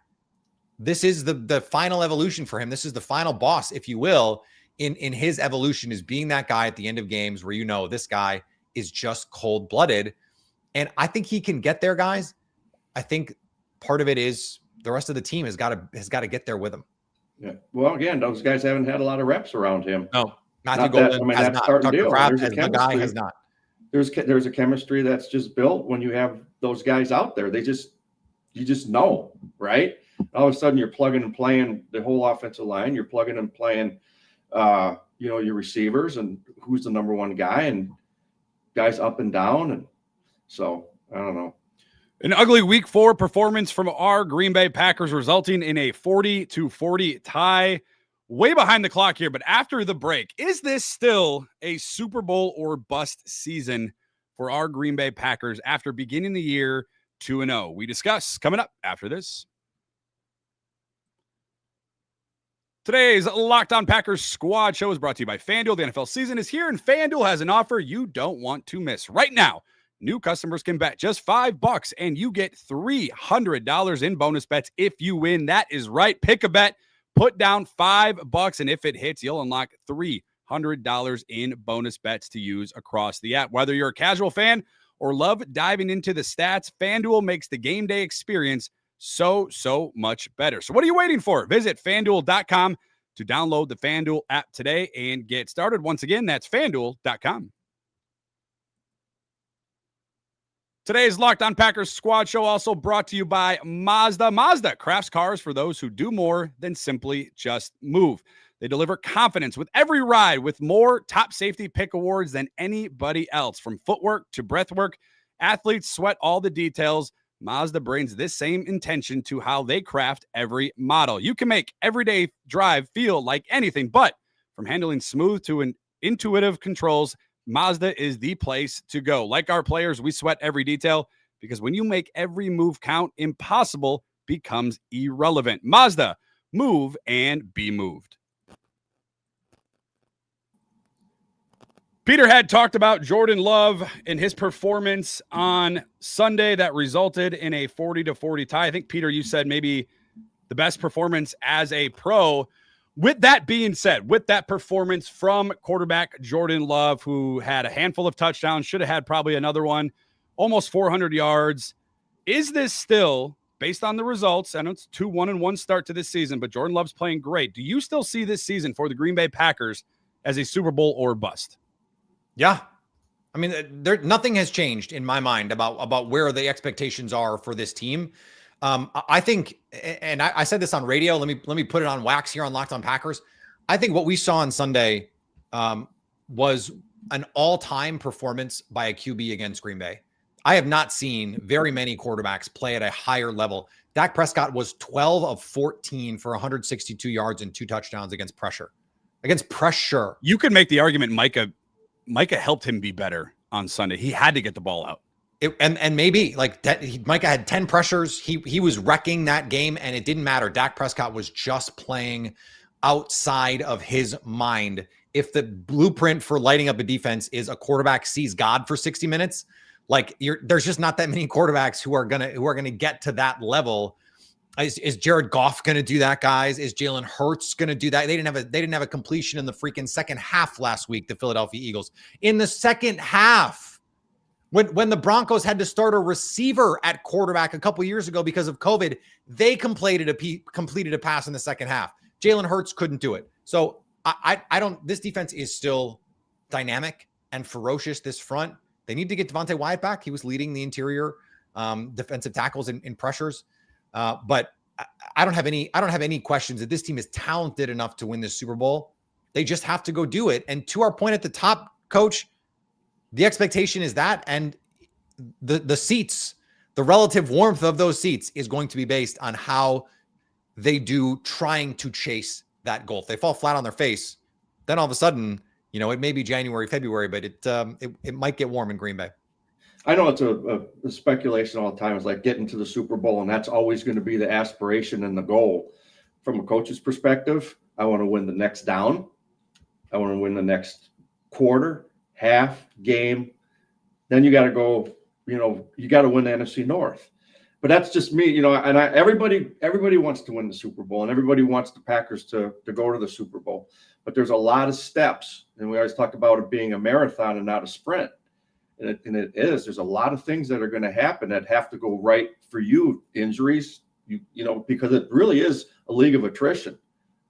This is the final evolution for him. This is the final boss, if you will, in his evolution, is being that guy at the end of games where this guy is just cold-blooded. And I think he can get there, guys. I think part of it is the rest of the team has got to get there with him. Yeah. Well, again, those guys haven't had a lot of reps around him. No, Matthew Golden has not. Tucker Kraft as the guy has not. There's a chemistry that's just built when you have those guys out there. You just know, right? All of a sudden, you're plugging and playing the whole offensive line. You're plugging and playing your receivers and who's the number one guy, and guys up and down. And so I don't know. An ugly week 4 performance from our Green Bay Packers, resulting in a 40-40 tie. Way behind the clock here, but after the break, is this still a Super Bowl or bust season for our Green Bay Packers after beginning the year 2-0. We discuss coming up after this. Today's Locked On Packers Squad Show is brought to you by FanDuel. The NFL season is here, and FanDuel has an offer you don't want to miss. Right now, new customers can bet just $5, and you get $300 in bonus bets if you win. That is right. Pick a bet, put down $5, and if it hits, you'll unlock $300 in bonus bets to use across the app. Whether you're a casual fan or love diving into the stats, FanDuel makes the game day experience so much better. So what are you waiting for? Visit FanDuel.com to download the FanDuel app today and get started. Once again, that's FanDuel.com. Today's Locked On Packers Squad Show also brought to you by Mazda. Mazda crafts cars for those who do more than simply just move. They deliver confidence with every ride with more top safety pick awards than anybody else. From footwork to breathwork, athletes sweat all the details. Mazda brings this same intention to how they craft every model. You can make everyday drive feel like anything, but from handling smooth to intuitive controls, Mazda is the place to go. Like our players, we sweat every detail because when you make every move count, impossible becomes irrelevant. Mazda, move and be moved. Peter had talked about Jordan Love and his performance on Sunday that resulted in a 40-40 tie. I think, Peter, you said maybe the best performance as a pro. With that being said, with that performance from quarterback Jordan Love, who had a handful of touchdowns, should have had probably another one, almost 400 yards, is this still, based on the results, I know it's 2-1-1 start to this season, but Jordan Love's playing great. Do you still see this season for the Green Bay Packers as a Super Bowl or bust? Yeah. I mean, nothing has changed in my mind about where the expectations are for this team. I think, and I said this on radio, let me put it on wax here on Locked On Packers. I think what we saw on Sunday was an all-time performance by a QB against Green Bay. I have not seen very many quarterbacks play at a higher level. Dak Prescott was 12 of 14 for 162 yards and 2 touchdowns against pressure. You could make the argument Micah helped him be better on Sunday. He had to get the ball out. And maybe like that, Micah had 10 pressures. He was wrecking that game, and it didn't matter. Dak Prescott was just playing outside of his mind. If the blueprint for lighting up a defense is a quarterback sees God for 60 minutes, like there's just not that many quarterbacks who are gonna get to that level. Is Jared Goff going to do that, guys? Is Jalen Hurts going to do that? They didn't have a completion in the freaking second half last week, the Philadelphia Eagles. In the second half, when the Broncos had to start a receiver at quarterback a couple years ago because of COVID, they completed a pass in the second half. Jalen Hurts couldn't do it. So I don't. This defense is still dynamic and ferocious. This front, they need to get Devontae Wyatt back. He was leading the interior defensive tackles in pressures. But I don't have any questions that this team is talented enough to win this Super Bowl. They just have to go do it. And to our point at the top, Coach, the expectation is that, and the seats, the relative warmth of those seats is going to be based on how they do trying to chase that goal. If they fall flat on their face, then all of a sudden, it may be January, February, but it might get warm in Green Bay. I know it's a speculation all the time. It's like getting to the Super Bowl, and that's always going to be the aspiration and the goal. From a coach's perspective, I want to win the next down. I want to win the next quarter, half, game. Then you got to go, you got to win the NFC North. But that's just me, and everybody wants to win the Super Bowl, and everybody wants the Packers to go to the Super Bowl. But there's a lot of steps, and we always talk about it being a marathon and not a sprint. And it is. There's a lot of things that are going to happen that have to go right for you. Injuries, because it really is a league of attrition.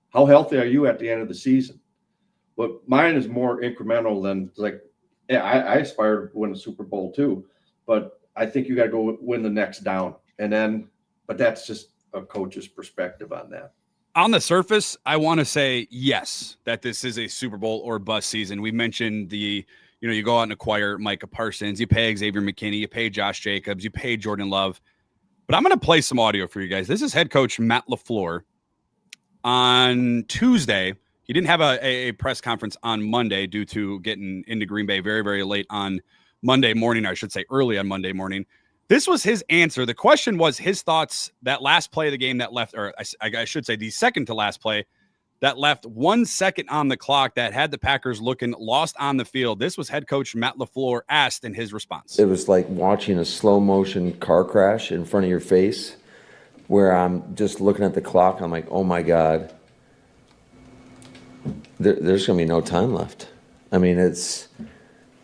How healthy are you at the end of the season? But mine is more incremental than I aspire to win a Super Bowl too. But I think you got to go win the next down. But that's just a coach's perspective on that. On the surface, I want to say yes, that this is a Super Bowl or bust season. We mentioned you go out and acquire Micah Parsons, you pay Xavier McKinney, you pay Josh Jacobs, you pay Jordan Love. But I'm going to play some audio for you guys. This is head coach Matt LaFleur on Tuesday. He didn't have a press conference on Monday due to getting into Green Bay very, very late on Monday morning, I should say early on Monday morning. This was his answer. The question was his thoughts that last play of the game that left, or I should say the second to last play that left 1 second on the clock that had the Packers looking lost on the field. This was head coach Matt LaFleur asked in his response. It was like watching a slow motion car crash in front of your face where I'm just looking at the clock. I'm like, oh my God, there's going to be no time left. I mean, it's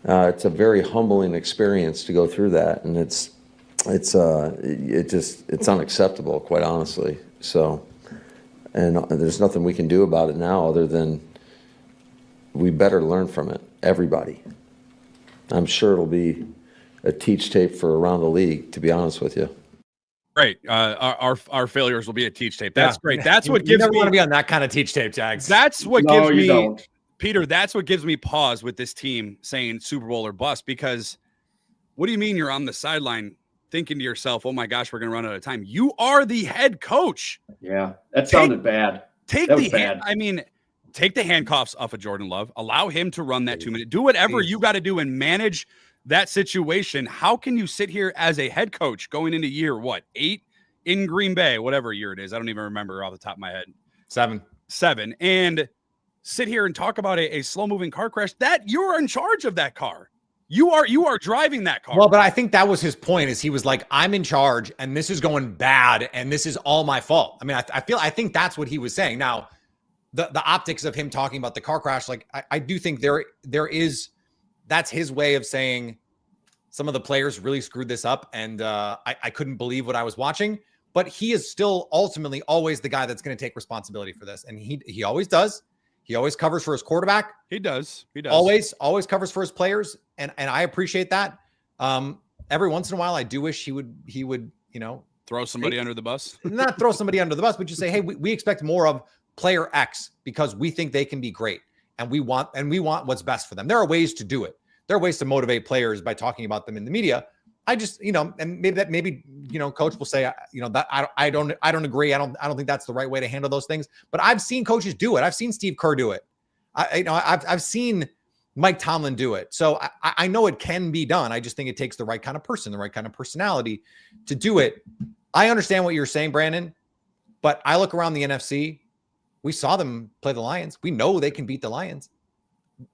a very humbling experience to go through that. And it's unacceptable, quite honestly. So, and there's nothing we can do about it now other than we better learn from it, everybody. I'm sure it'll be a teach tape for around the league, to be honest with you. Great. Our failures will be a teach tape. That's great. That's what gives me. You never me, want to be on that kind of teach tape, Jags. That's what No, gives you me, don't. Peter, that's what gives me pause with this team saying Super Bowl or bust, because what do you mean you're on the sideline thinking to yourself, oh my gosh, we're going to run out of time? You are the head coach. Yeah, that sounded bad. Take That the was bad. take the handcuffs off of Jordan Love. Allow him to run that 2 minute. Do whatever you got to do and manage that situation. How can you sit here as a head coach going into year 8 in Green Bay, whatever year it is? I don't even remember off the top of my head. 7, and sit here and talk about a slow moving car crash that you're in charge of that car. You are driving that car. Well, but I think that was his point, is he was like, I'm in charge and this is going bad and this is all my fault. I mean, I think that's what he was saying. Now, the optics of him talking about the car crash, like I do think there is, that's his way of saying some of the players really screwed this up and I couldn't believe what I was watching. But he is still ultimately always the guy that's going to take responsibility for this. And he always does. He always covers for his quarterback. He does. Always covers for his players. And I appreciate that. Every once in a while, I do wish he would, Throw somebody under the bus. Not throw somebody under the bus, but just say, hey, we expect more of player X because we think they can be great. And we want what's best for them. There are ways to do it. There are ways to motivate players by talking about them in the media. I just, and maybe coach will say, that I don't agree. I don't think that's the right way to handle those things. But I've seen coaches do it. I've seen Steve Kerr do it. I've seen Mike Tomlin do it. So I know it can be done. I just think it takes the right kind of person, the right kind of personality to do it. I understand what you're saying, Brandon, but I look around the NFC. We saw them play the Lions. We know they can beat the Lions.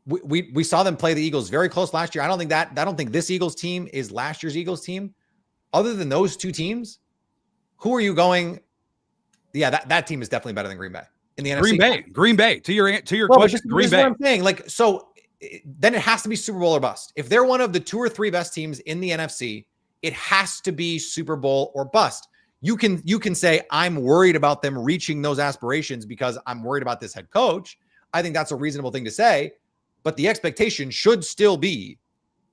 We saw them play the Eagles very close last year. I don't think this Eagles team is last year's Eagles team. Other than those two teams, who are you going? Yeah, that team is definitely better than Green Bay in the NFC. Green Bay. To your question, Green Bay. What I'm saying. Like, so then it has to be Super Bowl or bust. If they're one of the 2 or 3 best teams in the NFC, it has to be Super Bowl or bust. You can say, I'm worried about them reaching those aspirations because I'm worried about this head coach. I think that's a reasonable thing to say. But the expectation should still be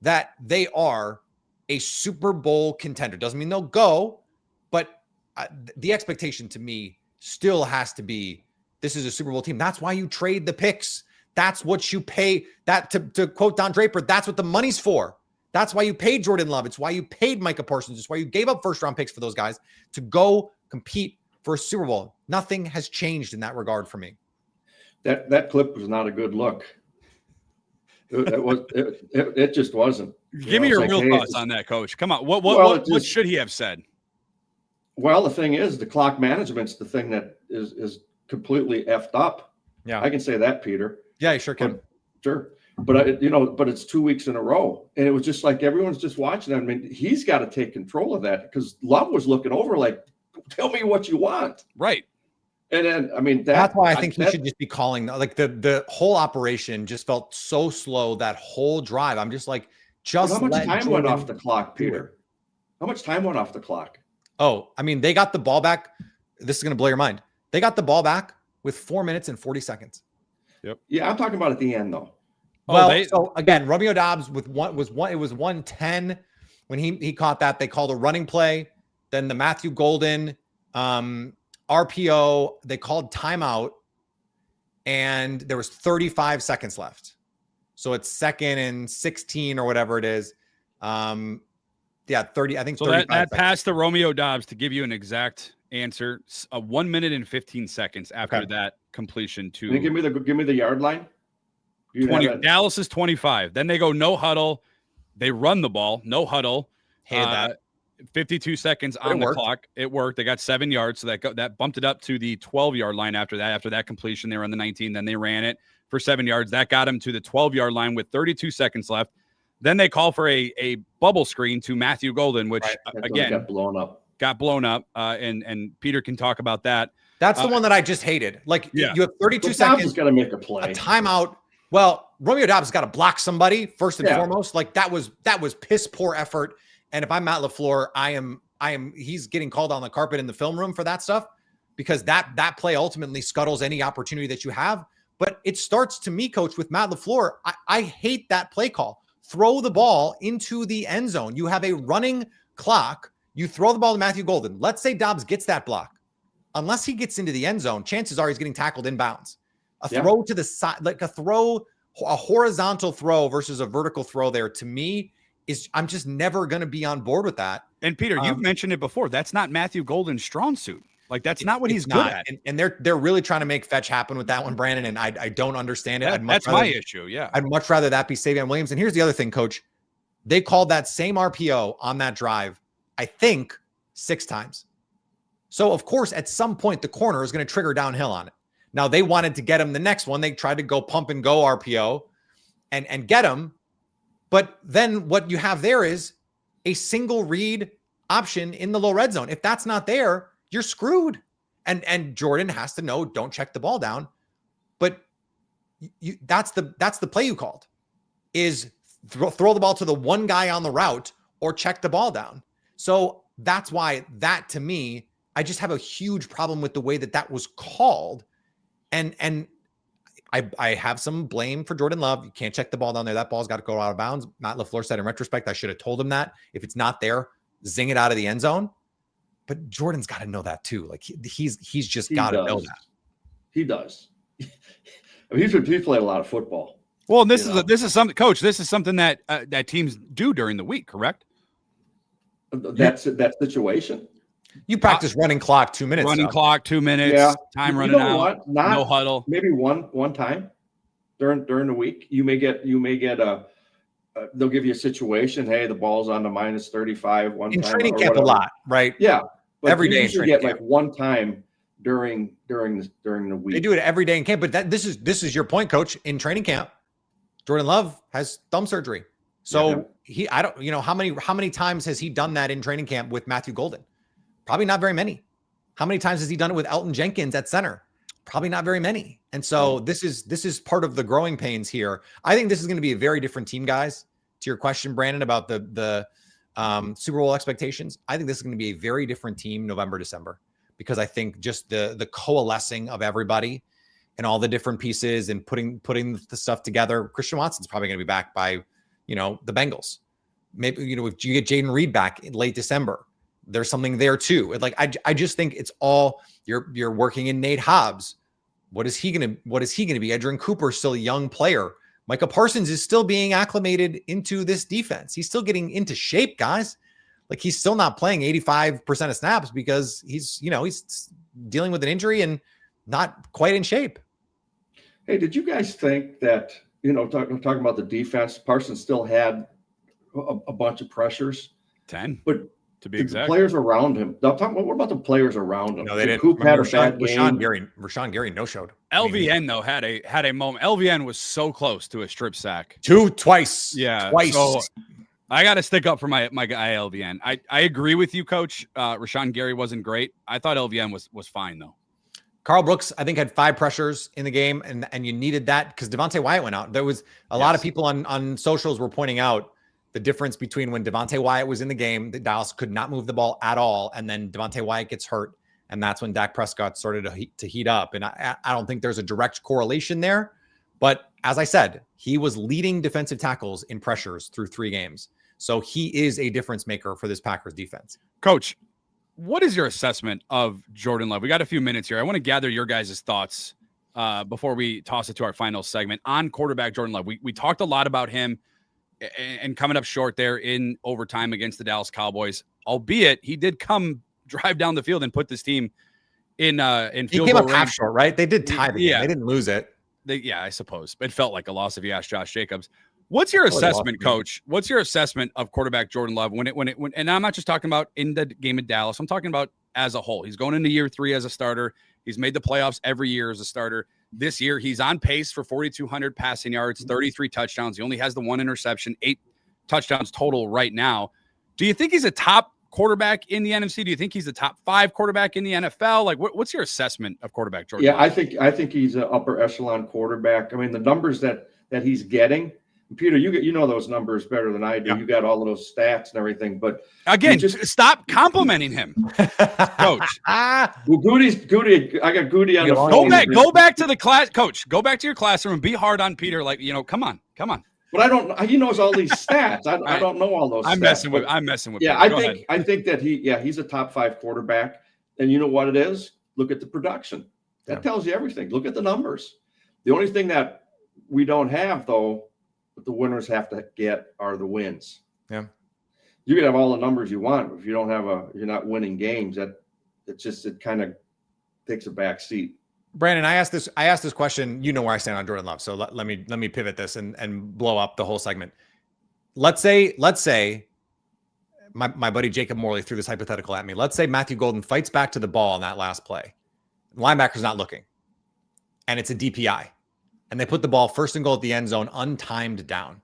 that they are a Super Bowl contender. Doesn't mean they'll go, but the expectation to me still has to be, this is a Super Bowl team. That's why you trade the picks. That's what you pay. That to quote Don Draper, that's what the money's for. That's why you paid Jordan Love. It's why you paid Micah Parsons. It's why you gave up first-round picks for those guys to go compete for a Super Bowl. Nothing has changed in that regard for me. That clip was not a good look. It just wasn't. Give me your real thoughts on that, Coach. Come on. What should he have said? Well, the thing is, the clock management's the thing that is completely effed up. Yeah, I can say that, Peter. Yeah, you sure can. Sure. But but it's 2 weeks in a row, and it was just like everyone's just watching. I mean, he's got to take control of that because Love was looking over like, "Tell me what you want." Right. And then, I mean, that's why I think he should just be calling. Like the whole operation just felt so slow. That whole drive, I'm just like, how much time went off the clock, Peter? How much time went off the clock? Oh, I mean, they got the ball back. This is going to blow your mind. They got the ball back with 4 minutes and 40 seconds. Yep. Yeah, I'm talking about at the end though. Well, so again, Romeo Doubs it was 110 when he caught that. They called a running play. Then the Matthew Golden RPO, they called timeout, and there was 35 seconds left. So it's 2nd and 16 or whatever it is. 30. I think so. That passed to Romeo Doubs to give you an exact answer. 1 minute and 15 seconds after that completion to. Can you give me the yard line. 20. Dallas is 25. Then they go no huddle. They run the ball, no huddle. Hated that. 52 seconds But on it the worked. clock. It worked. They got 7 yards, so that bumped it up to the 12-yard line after that. After that completion, they were on the 19. Then they ran it for 7 yards. That got them to the 12-yard line with 32 seconds left. Then they call for a bubble screen to Matthew Golden, which, again, got blown up. And Peter can talk about that. That's the one that I just hated. Like, Yeah. you have 32 Dobbs seconds. is going to make a play. A timeout. Well, Romeo Dobbs has got to block somebody first and Yeah. foremost. Like, that was piss poor effort. And if I'm Matt LaFleur, he's getting called on the carpet in the film room for that stuff, because that play ultimately scuttles any opportunity that you have. But it starts, to me, Coach, with Matt LaFleur. I hate that play call. Throw the ball into the end zone. You have a running clock. You throw the ball to Matthew Golden. Let's say Dobbs gets that block. Unless he gets into the end zone, chances are he's getting tackled inbounds. Throw to the side, like a horizontal throw versus a vertical throw there, to me, I'm just never going to be on board with that. And Peter, you've mentioned it before. That's not Matthew Golden's strong suit. Like, that's not what he's good at. And they're really trying to make fetch happen with that one, Brandon. And I don't understand it. That's my issue. Yeah. I'd much rather that be Savion Williams. And here's the other thing, Coach. They called that same RPO on that drive, I think, 6 times. So, of course, at some point, the corner is going to trigger downhill on it. Now, they wanted to get him the next one. They tried to go pump and go RPO and get him. But then what you have there is a single read option in the low red zone. If that's not there, you're screwed. And Jordan has to know, don't check the ball down. But that's the play you called, is throw the ball to the one guy on the route or check the ball down. So that's why that, to me, I just have a huge problem with the way that was called. And I have some blame for Jordan Love. You can't check the ball down there. That ball's got to go out of bounds. Matt LaFleur said in retrospect, I should have told him that. If it's not there, zing it out of the end zone. But Jordan's got to know that too. Like, he's just got to know that. He does. I mean, he's played a lot of football. Well, this is something, Coach. This is something that that teams do during the week, correct? That situation. You practice running clock 2 minutes. Running clock 2 minutes. Yeah. Time running out. What? No huddle. Maybe one time during the week, you may get they'll give you a situation. Hey, the ball's on the -35 one in time. Training camp a lot, right? Yeah, but every day. You get like one time during the week. They do it every day in camp. But this is your point, Coach. In training camp, Jordan Love has thumb surgery, so I don't. You know, how many times has he done that in training camp with Matthew Golden? Probably not very many. How many times has he done it with Elton Jenkins at center? Probably not very many. And so this is part of the growing pains here. I think this is going to be a very different team, guys. To your question, Brandon, about the Super Bowl expectations, I think this is going to be a very different team November, December, because I think just the coalescing of everybody and all the different pieces and putting the stuff together. Christian Watson's probably going to be back by, the Bengals. Maybe, if you get Jaden Reed back in late December, there's something there too. Like, I just think it's all you're working in Nate Hobbs. What is he going to be? Edgerrin Cooper, still a young player. Micah Parsons is still being acclimated into this defense. He's still getting into shape, guys. Like, he's still not playing 85% of snaps because he's dealing with an injury and not quite in shape. Hey, did you guys think that, talking about the defense, Parsons still had a bunch of pressures? 10. But to be the exact, players around him. What about the players around him? No, they didn't. Coop had a bad game. Rashawn Gary no-showed. LVN though had a moment. LVN was so close to a strip sack. Twice. Yeah, twice. So I got to stick up for my guy LVN. I agree with you, Coach. Rashawn Gary wasn't great. I thought LVN was fine though. Carl Brooks, I think, had 5 pressures in the game, and you needed that because Devontae Wyatt went out. There was a lot of people on socials were pointing out the difference between when Devontae Wyatt was in the game, that Dallas could not move the ball at all, and then Devontae Wyatt gets hurt, and that's when Dak Prescott started to heat up. And I don't think there's a direct correlation there, but as I said, he was leading defensive tackles in pressures through 3 games. So he is a difference maker for this Packers defense. Coach, what is your assessment of Jordan Love? We got a few minutes here. I want to gather your guys' thoughts before we toss it to our final segment on quarterback Jordan Love. We talked a lot about him and coming up short there in overtime against the Dallas Cowboys, albeit he did come drive down the field and put this team in field he came goal up range. half short, right? They did tie the game. They didn't lose it. I suppose. It felt like a loss if you ask Josh Jacobs. What's your That was assessment, awesome. Coach? What's your assessment of quarterback Jordan Love when and I'm not just talking about in the game at Dallas. I'm talking about as a whole. He's going into year 3 as a starter. He's made the playoffs every year as a starter. This year, he's on pace for 4,200 passing yards, 33 touchdowns. He only has the 1 interception, 8 touchdowns total right now. Do you think he's a top quarterback in the NFC? Do you think he's a top 5 quarterback in the NFL? Like, what's your assessment of quarterback Jordan Yeah, Love? I think he's an upper echelon quarterback. I mean, the numbers that he's getting, Peter, you know those numbers better than I do. Yeah. You got all of those stats and everything. But Again, just stop complimenting him, Coach. well, Goody, I got Goody on the phone. Go back to the class, Coach. Go back to your classroom and be hard on Peter. Like, come on. But I don't. He knows all these stats. I don't know all those. I'm stats, messing with. Yeah, Peter. I think that he's a top 5 quarterback. And you know what it is? Look at the production. That tells you everything. Look at the numbers. The only thing that we don't have, though, that the winners have to get are the wins. Yeah. You can have all the numbers you want, but if you don't have you're not winning games, it kind of takes a back seat. Brandon, I asked this question. You know where I stand on Jordan Love. So let me pivot this and blow up the whole segment. Let's say my buddy Jacob Morley threw this hypothetical at me. Let's say Matthew Golden fights back to the ball on that last play. The linebacker's not looking, and it's a DPI, and they put the ball first and goal at the end zone, untimed down.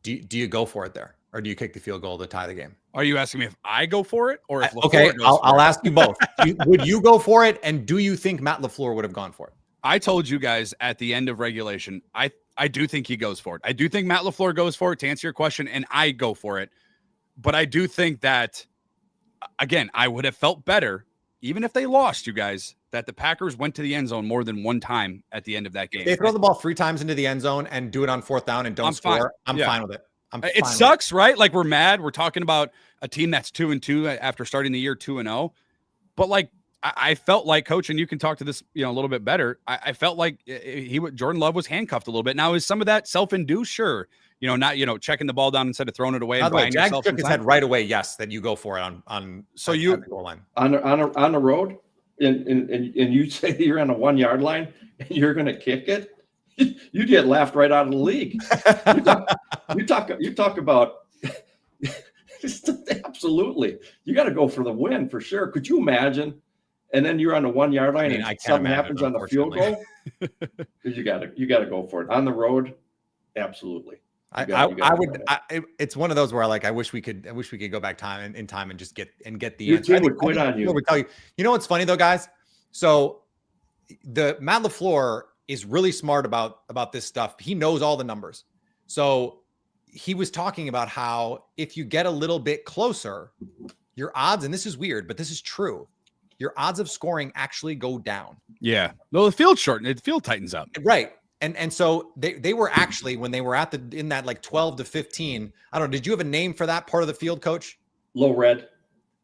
Do you go for it there, or do you kick the field goal to tie the game? Are you asking me if I go for it or if LaFleur Okay, goes I'll for it? ask you both. Would you go for it, and do you think Matt LaFleur would have gone for it? I told you guys at the end of regulation, I do think he goes for it. I do think Matt LaFleur goes for it, to answer your question, and I go for it. But I do think that, again, I would have felt better, even if they lost, you guys, that the Packers went to the end zone more than one time at the end of that game. They throw the ball 3 times into the end zone and do it on 4th down and don't score. I'm fine with it. It sucks, right? Like, we're mad. We're talking about a team that's 2-2 after starting the year 2-0. But like, I felt like, Coach, and you can talk to this, a little bit better. I felt like Jordan Love was handcuffed a little bit. Now, is some of that self-induced? Sure. Not checking the ball down instead of throwing it away. By And the way, buying Jack yourself shook his head right away. Yes, that you go for it on the goal line on the road, and you say you're on the 1 yard line and you're going to kick it. You get laughed right out of the league. You talk about absolutely. You got to go for the win for sure. Could you imagine? And then you're on the 1 yard line and something happens on the field goal. You got to go for it on the road. Absolutely. It's one of those where I wish we could go back in time and just get the Your answer. team would quit on you. Would tell you. You know what's funny though, guys? So the Matt LaFleur is really smart about this stuff. He knows all the numbers. So he was talking about how if you get a little bit closer, your odds, and this is weird, but this is true, your odds of scoring actually go down. Yeah. No, the field's short. The field tightens up. Right. And so they were actually, when they were in that like 12 to 15, I don't know, did you have a name for that part of the field, Coach? Low red.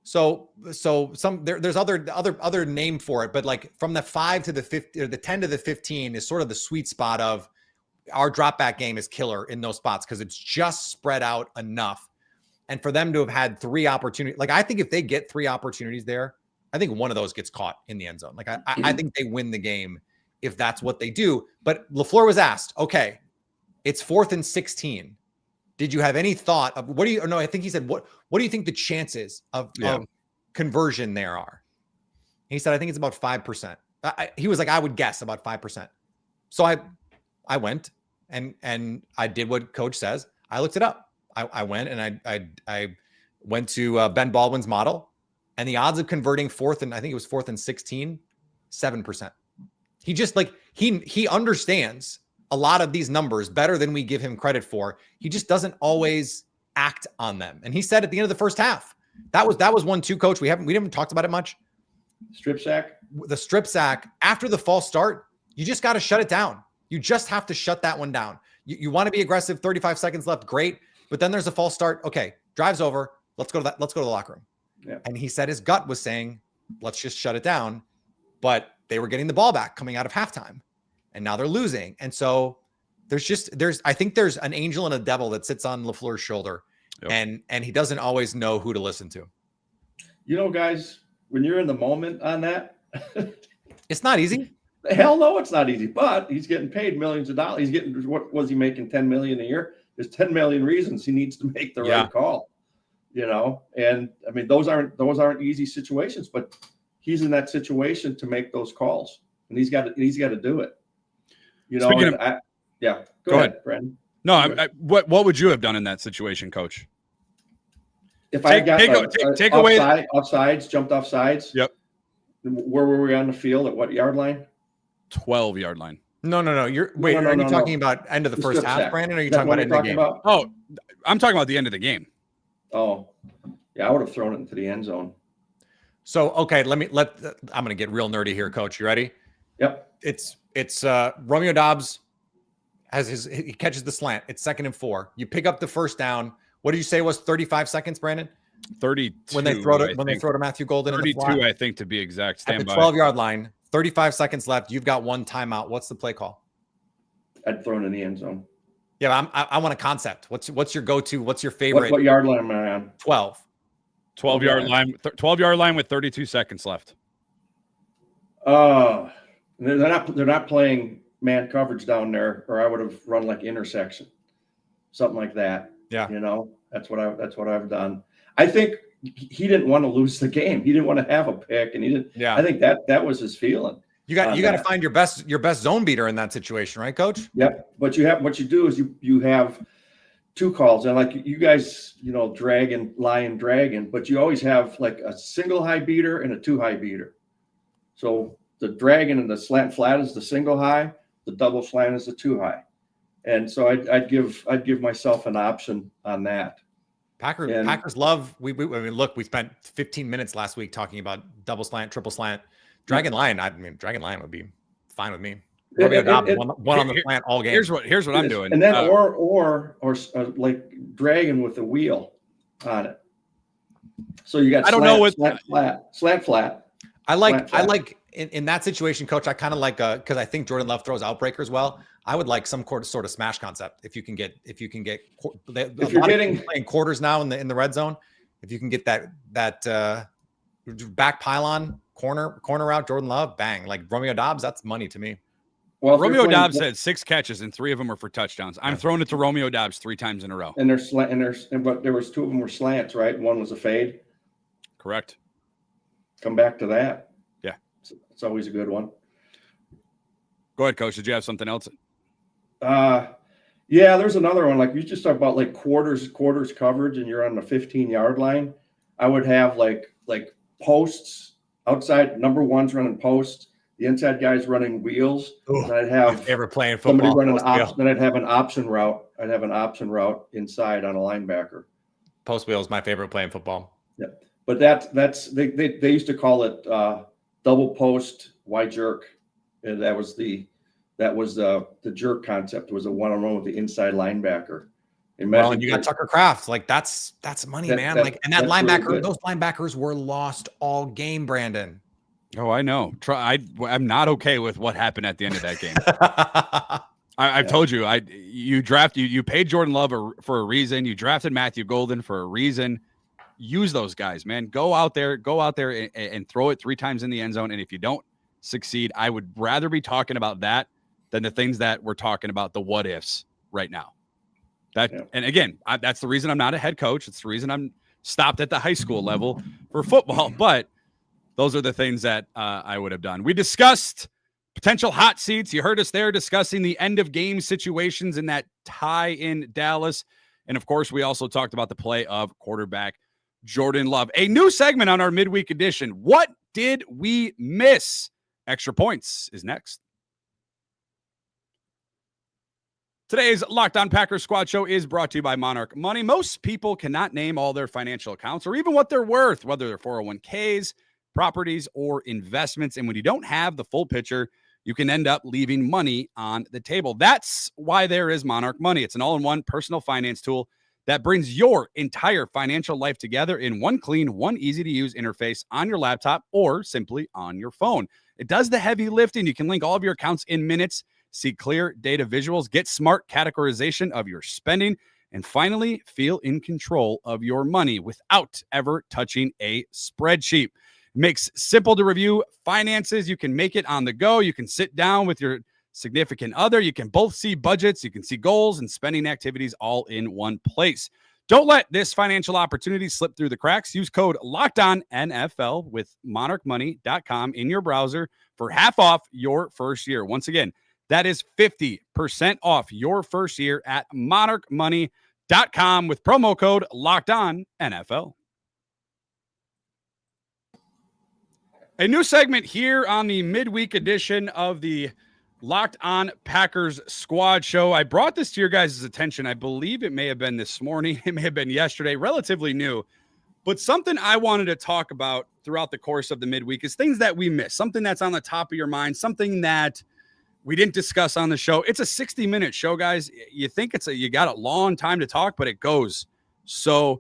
So there's other name for it, but like from the 5 to the 50 or the 10 to the 15 is sort of the sweet spot of our drop back game is killer in those spots because it's just spread out enough. And for them to have had 3 opportunities, like I think if they get 3 opportunities there, I think one of those gets caught in the end zone. Like I think they win the game if that's what they do. But LaFleur was asked, okay, it's 4th and 16. Did you have any thought of I think he said, what do you think the chances of conversion there are? And he said, I think it's about 5%. He was like, I would guess about 5%. So I went and I did what Coach says. I looked it up. I went and I went to Ben Baldwin's model, and the odds of converting 4th and I think it was 4th and 16, 7%. He just he understands a lot of these numbers better than we give him credit for. He just doesn't always act on them. And he said at the end of the first half, that was one too, Coach. We haven't talked about it much. Strip sack. The strip sack after the false start, you just got to shut it down. You just have to shut that one down. You want to be aggressive, 35 seconds left, great. But then there's a false start. Okay, drive's over. Let's go to the locker room. Yeah. And he said his gut was saying, let's just shut it down. But they were getting the ball back coming out of halftime, and now they're losing. And so I think there's an angel and a devil that sits on LaFleur's shoulder, and he doesn't always know who to listen to. Guys, when you're in the moment on that, it's not easy. Hell no, it's not easy, but he's getting paid millions of dollars. He's getting, what was he making, 10 million a year? There's 10 million reasons he needs to make the right call, and I mean, those aren't easy situations, but he's in that situation to make those calls, and he's got to do it. Go ahead, Brandon. No, what would you have done in that situation, Coach? If I got take away offsides, jumped off sides. Yep. Where were we on the field? At what yard line? 12-yard line. No. Are you talking about end of the first half, Brandon? Or are you talking about end of the game? Oh, I'm talking about the end of the game. Oh, yeah, I would have thrown it into the end zone. So, okay, I'm going to get real nerdy here, Coach. You ready? Yep. It's Romeo Dobbs he catches the slant. It's 2nd and 4. You pick up the first down. What did you say it was 35 seconds, Brandon? 32. When they throw to Matthew Golden 32, in the flat. I think, to be exact. At the 12-yard line, 35 seconds left. You've got one timeout. What's the play call? I'd thrown in the end zone. Yeah, I want a concept. What's your go-to? What's your favorite? What yard line am I on? 12. 12-yard line. 12-yard line with 32 seconds left. They're not playing man coverage down there, or I would have run like intersection, something like that. Yeah, that's what I've done. I think he didn't want to lose the game. He didn't want to have a pick, and he didn't. Yeah, I think that was his feeling. You got to find your best zone beater in that situation, right, Coach? Yep. But what you do is you have two calls, and like you guys, dragon, lion, dragon, but you always have like a single high beater and a 2 high beater. So the dragon and the slant flat is the single high, the double slant is the 2 high, and so I'd give myself an option on that. Packers love. I mean, look, we spent 15 minutes last week talking about double slant, triple slant, dragon lion. Dragon lion would be fine with me. One on the slant all game. Here's what I'm doing. And then or like dragon with a wheel on it. So you got slant flat. I like in that situation, Coach. I kind of like because I think Jordan Love throws outbreakers well. I would like some sort of smash concept. If you're playing quarters now in the red zone, if you can get that back pylon corner route, Jordan Love, bang, like Romeo Dobbs, that's money to me. Well, Romeo Dobbs had 6 catches and 3 of them were for touchdowns. I'm throwing it to Romeo Dobbs 3 times in a row. And but there was 2 of them were slants, right? One was a fade. Correct. Come back to that. Yeah, it's always a good one. Go ahead, Coach. Did you have something else? Yeah, there's another one. Like you just talk about like quarters coverage, and you're on the 15-yard line. I would have like posts outside. Number 1's running posts. The inside guy's running wheels. And I'd have my favorite play in football. Somebody running option. Then I'd have an option route. I'd have an option route inside on a linebacker. Post wheel is my favorite play in football. Yeah, but that's they used to call it double post Y jerk, and that was the jerk concept. It was a one-on-one with the inside linebacker. And you got Tucker Kraft. Like that's money, man. That linebacker, really those linebackers were lost all game, Brandon. Oh, I know. I'm not okay with what happened at the end of that game. I've told you, you paid Jordan Love for a reason. You drafted Matthew Golden for a reason. Use those guys, man. Go out there and throw it 3 times in the end zone. And if you don't succeed, I would rather be talking about that than the things that we're talking about, the what ifs right now. And again, that's the reason I'm not a head coach. It's the reason I'm stopped at the high school level for football. But those are the things that I would have done. We discussed potential hot seats. You heard us there discussing the end of game situations in that tie in Dallas. And of course, we also talked about the play of quarterback Jordan Love. A new segment on our midweek edition. What did we miss? Extra Points is next. Today's Locked On Packers Squad Show is brought to you by Monarch Money. Most people cannot name all their financial accounts or even what they're worth, whether they're 401ks, properties, or investments. And when you don't have the full picture, you can end up leaving money on the table. That's why there is Monarch Money. It's an all-in-one personal finance tool that brings your entire financial life together in one clean, one easy-to-use interface on your laptop or simply on your phone. It does the heavy lifting. You can link all of your accounts in minutes, see clear data visuals, get smart categorization of your spending, and finally feel in control of your money without ever touching a spreadsheet. makes simple to review finances. You can make it on the go. You can sit down with your significant other. You can both see budgets. You can see goals and spending activities all in one place. Don't let this financial opportunity slip through the cracks. Use code LOCKEDONNFL with monarchmoney.com in your browser for half off your first year. Once again, that is 50% off your first year at monarchmoney.com with promo code LOCKEDONNFL. A new segment here on the midweek edition of the Locked On Packers Squad Show. I brought this to your guys' attention. I believe it may have been this morning. It may have been yesterday, relatively new. But something I wanted to talk about throughout the course of the midweek is things that we missed, something that's on the top of your mind, something that we didn't discuss on the show. It's a 60-minute show, guys. You think you got a long time to talk, but it goes so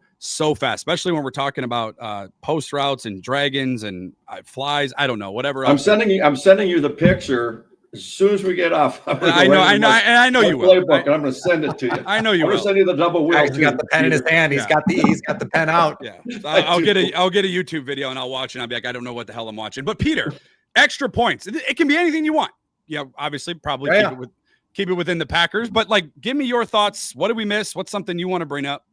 fast, especially when we're talking about post routes and dragons and flies. I don't know, whatever else. I'm sending you the picture. As soon as we get off, I know you will. I'm going to send it to you. I know you will. I'm going to send you the double wheel. He's got the pen in his hand. He's got the pen out. Yeah, I'll get a YouTube video and I'll watch it. And I'll be like, I don't know what the hell I'm watching. But Peter, extra points. It can be anything you want. Yeah, obviously, probably keep it within the Packers. But give me your thoughts. What did we miss? What's something you want to bring up?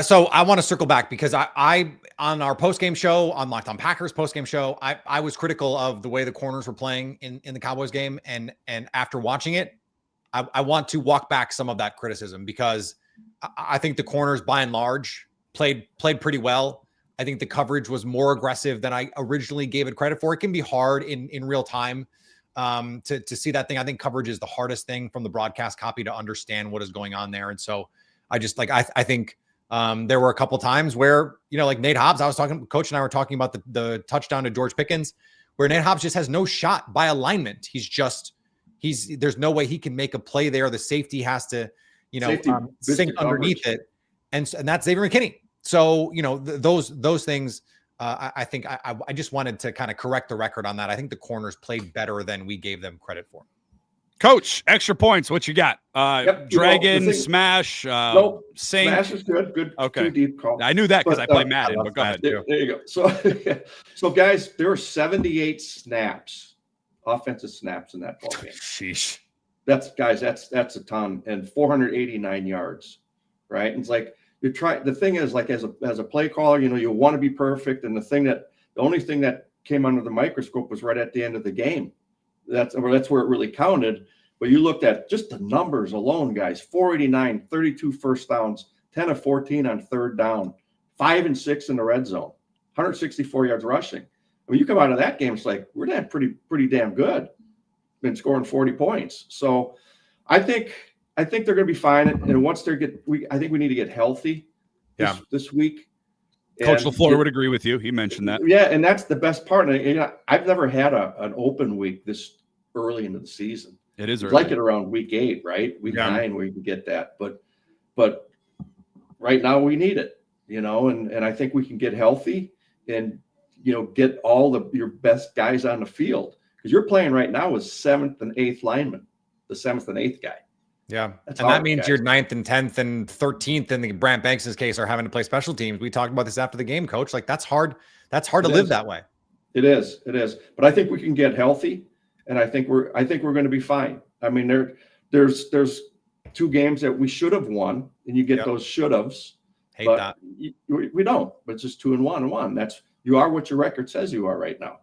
So I want to circle back because I on our postgame show, on Locked On Packers postgame show, I was critical of the way the corners were playing in the Cowboys game. And after watching it, I want to walk back some of that criticism because I think the corners by and large played pretty well. I think the coverage was more aggressive than I originally gave it credit for. It can be hard in real time to see that thing. I think coverage is the hardest thing from the broadcast copy to understand what is going on there. And so I just I think there were a couple times where, like Nate Hobbs, Coach and I were talking about the touchdown to George Pickens, where Nate Hobbs just has no shot by alignment. There's no way he can make a play there. The safety has to, sink underneath it. And that's Xavier McKinney. So, those things, I think I just wanted to kind of correct the record on that. I think the corners played better than we gave them credit for. Coach, extra points. What you got? Dragon, smash, nope. Sink. Smash is good. Okay. Too deep call. I knew that because I play Madden, but go ahead. There you go. So guys, there were 78 snaps, offensive snaps in that ball game. Sheesh. That's a ton, and 489 yards, right? And it's like the thing is, as a play caller, you want to be perfect, and the only thing that came under the microscope was right at the end of the game. That's where it really counted. But you looked at just the numbers alone, guys. 489, 32 first downs, 10 of 14 on third down, 5 and 6 in the red zone, 164 yards rushing. When you come out of that game, it's like, we're pretty damn good. Been scoring 40 points. So I think they're going to be fine. And once I think we need to get healthy this week. Coach LaFleur would agree with you. He mentioned that. Yeah, and that's the best part. And I've never had an open week this early into the season. It is like it around week 8, right? Week 9 where you can get that. But right now we need it, and I think we can get healthy and get all your best guys on the field. Because you're playing right now with 7th and 8th linemen, the 7th and 8th guy. Yeah. That means your 9th and 10th and 13th in the Brant Banks' case are having to play special teams. We talked about this after the game, Coach. That's hard. That's hard to live that way. It is. But I think we can get healthy, and I think we're going to be fine. I mean, there's 2 games that we should have won, and you get those should haves. Hate that. We don't. But it's just 2-1. You are what your record says you are right now.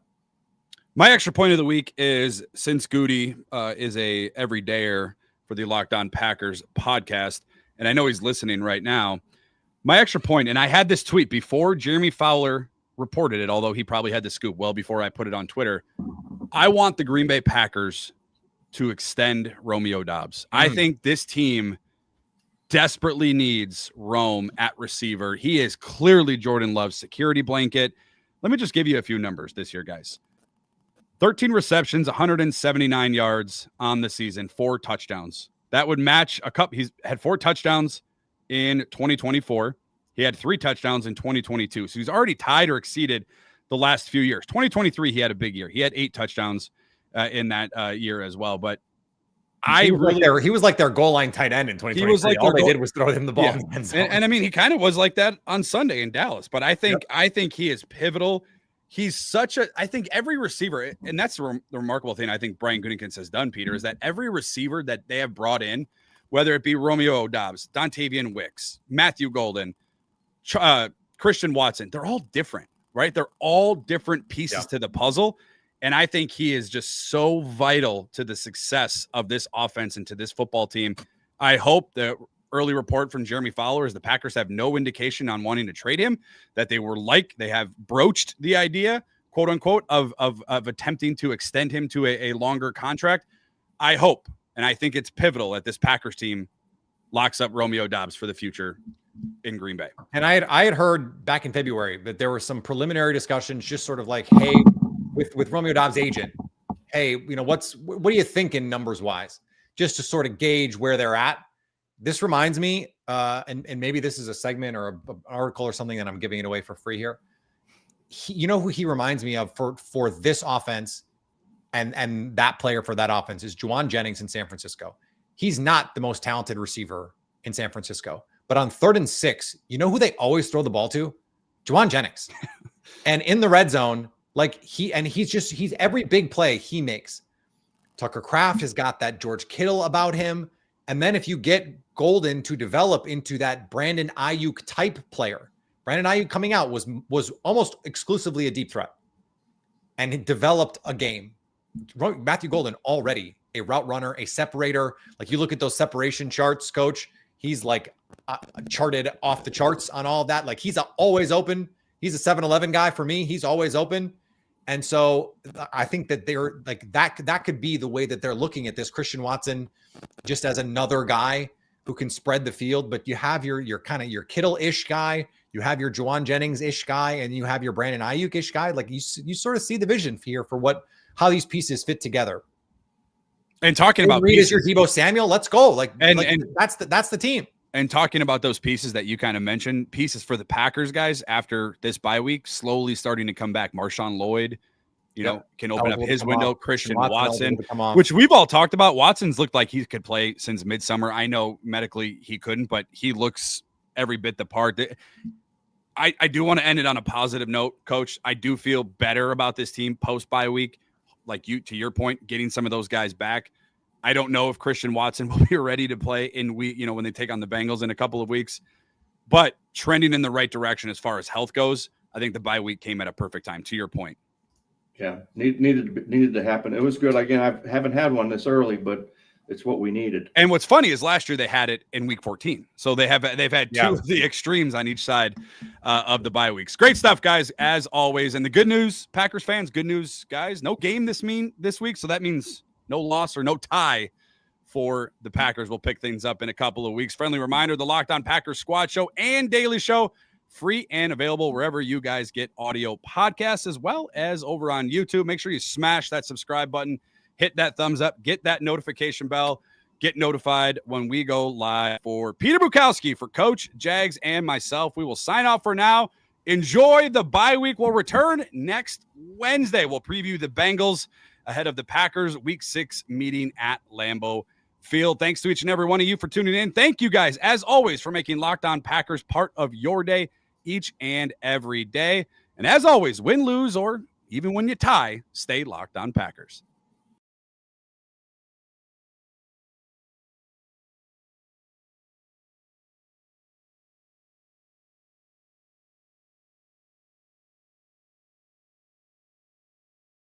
My extra point of the week is, since Goody is a everydayer for the Locked On Packers podcast, and I know he's listening right now, my extra point, and I had this tweet before Jeremy Fowler reported it, although he probably had the scoop well before I put it on Twitter. I want the Green Bay Packers to extend Romeo Doubs. I think this team desperately needs Rome at receiver. He is clearly Jordan Love's security blanket. Let me just give you a few numbers this year, guys. 13 receptions, 179 yards on the season, 4 touchdowns. That would match a cup. He's had 4 touchdowns in 2024. He had 3 touchdowns in 2022. So he's already tied or exceeded the last few years. 2023, he had a big year. He had 8 touchdowns in that year as well. But he was like their goal line tight end in 2023. He was like all they did was throw him the ball. Yeah. And I mean, he kind of was like that on Sunday in Dallas. But I think he is pivotal. he's I think every receiver, and that's the remarkable thing I think Brian Gutekunst has done, Peter, is that every receiver that they have brought in, whether it be Romeo Doubs, Dontavian Wicks, Matthew Golden, Christian Watson, they're all different, right? They're all different pieces to the puzzle. And I think he is just so vital to the success of this offense and to this football team. I hope the early report from Jeremy Fowler is the Packers have no indication on wanting to trade him, that they have broached the idea, quote unquote, of attempting to extend him to a longer contract. I hope, and I think it's pivotal that this Packers team locks up Romeo Doubs for the future in Green Bay. And I had heard back in February that there were some preliminary discussions, just sort of like, hey, with Romeo Doubs' agent, hey, what are you thinking numbers wise, just to sort of gauge where they're at. This reminds me, and maybe this is a segment or an article or something that I'm giving it away for free here. Who he reminds me of for this offense and that player for that offense is Juwan Jennings in San Francisco. He's not the most talented receiver in San Francisco, but on 3rd and 6, you know who they always throw the ball to? Juwan Jennings. And in the red zone, like he's every big play he makes. Tucker Kraft has got that George Kittle about him. And then if you get Golden to develop into that Brandon Ayuk type player, Brandon Ayuk coming out was almost exclusively a deep threat. And he developed a game. Matthew Golden already a route runner, a separator. Like you look at those separation charts, coach, he's like charted off the charts on all of that. Like he's always open. He's a 7-11 guy for me. He's always open. And so I think that they're like that could be the way that they're looking at this. Christian Watson just as another guy who can spread the field, but you have your kind of your Kittle-ish guy, you have your Juwan Jennings-ish guy, and you have your Brandon Ayuk-ish guy. Like you sort of see the vision here for how these pieces fit together. And talking about Reed is your Deebo Samuel, let's go. And that's the team. And talking about those pieces that you kind of mentioned, pieces for the Packers guys after this bye week, slowly starting to come back. Marshawn Lloyd, can open up his window. Christian Watson, which we've all talked about. Watson's looked like he could play since midsummer. I know medically he couldn't, but he looks every bit the part. I do want to end it on a positive note, Coach. I do feel better about this team post bye week. Like to your point, getting some of those guys back. I don't know if Christian Watson will be ready to play when they take on the Bengals in a couple of weeks, but trending in the right direction as far as health goes. I think the bye week came at a perfect time, to your point. Yeah, needed to happen. It was good. Again, I haven't had one this early, but it's what we needed. And what's funny is last year they had it in week 14. So they've had two of the extremes on each side of the bye weeks. Great stuff, guys, as always. And the good news, Packers fans, good news, guys, no game this week. So that means no loss or no tie for the Packers. We'll pick things up in a couple of weeks. Friendly reminder, the Locked On Packers Squad Show and Daily Show, free and available wherever you guys get audio podcasts, as well as over on YouTube. Make sure you smash that subscribe button, hit that thumbs up, get that notification bell, get notified when we go live. For Peter Bukowski, for Coach, Jags, and myself, we will sign off for now. Enjoy the bye week. We'll return next Wednesday. We'll preview the Bengals ahead of the Packers Week 6 meeting at Lambeau Field. Thanks to each and every one of you for tuning in. Thank you guys, as always, for making Locked On Packers part of your day each and every day. And as always, win, lose, or even when you tie, stay Locked On Packers.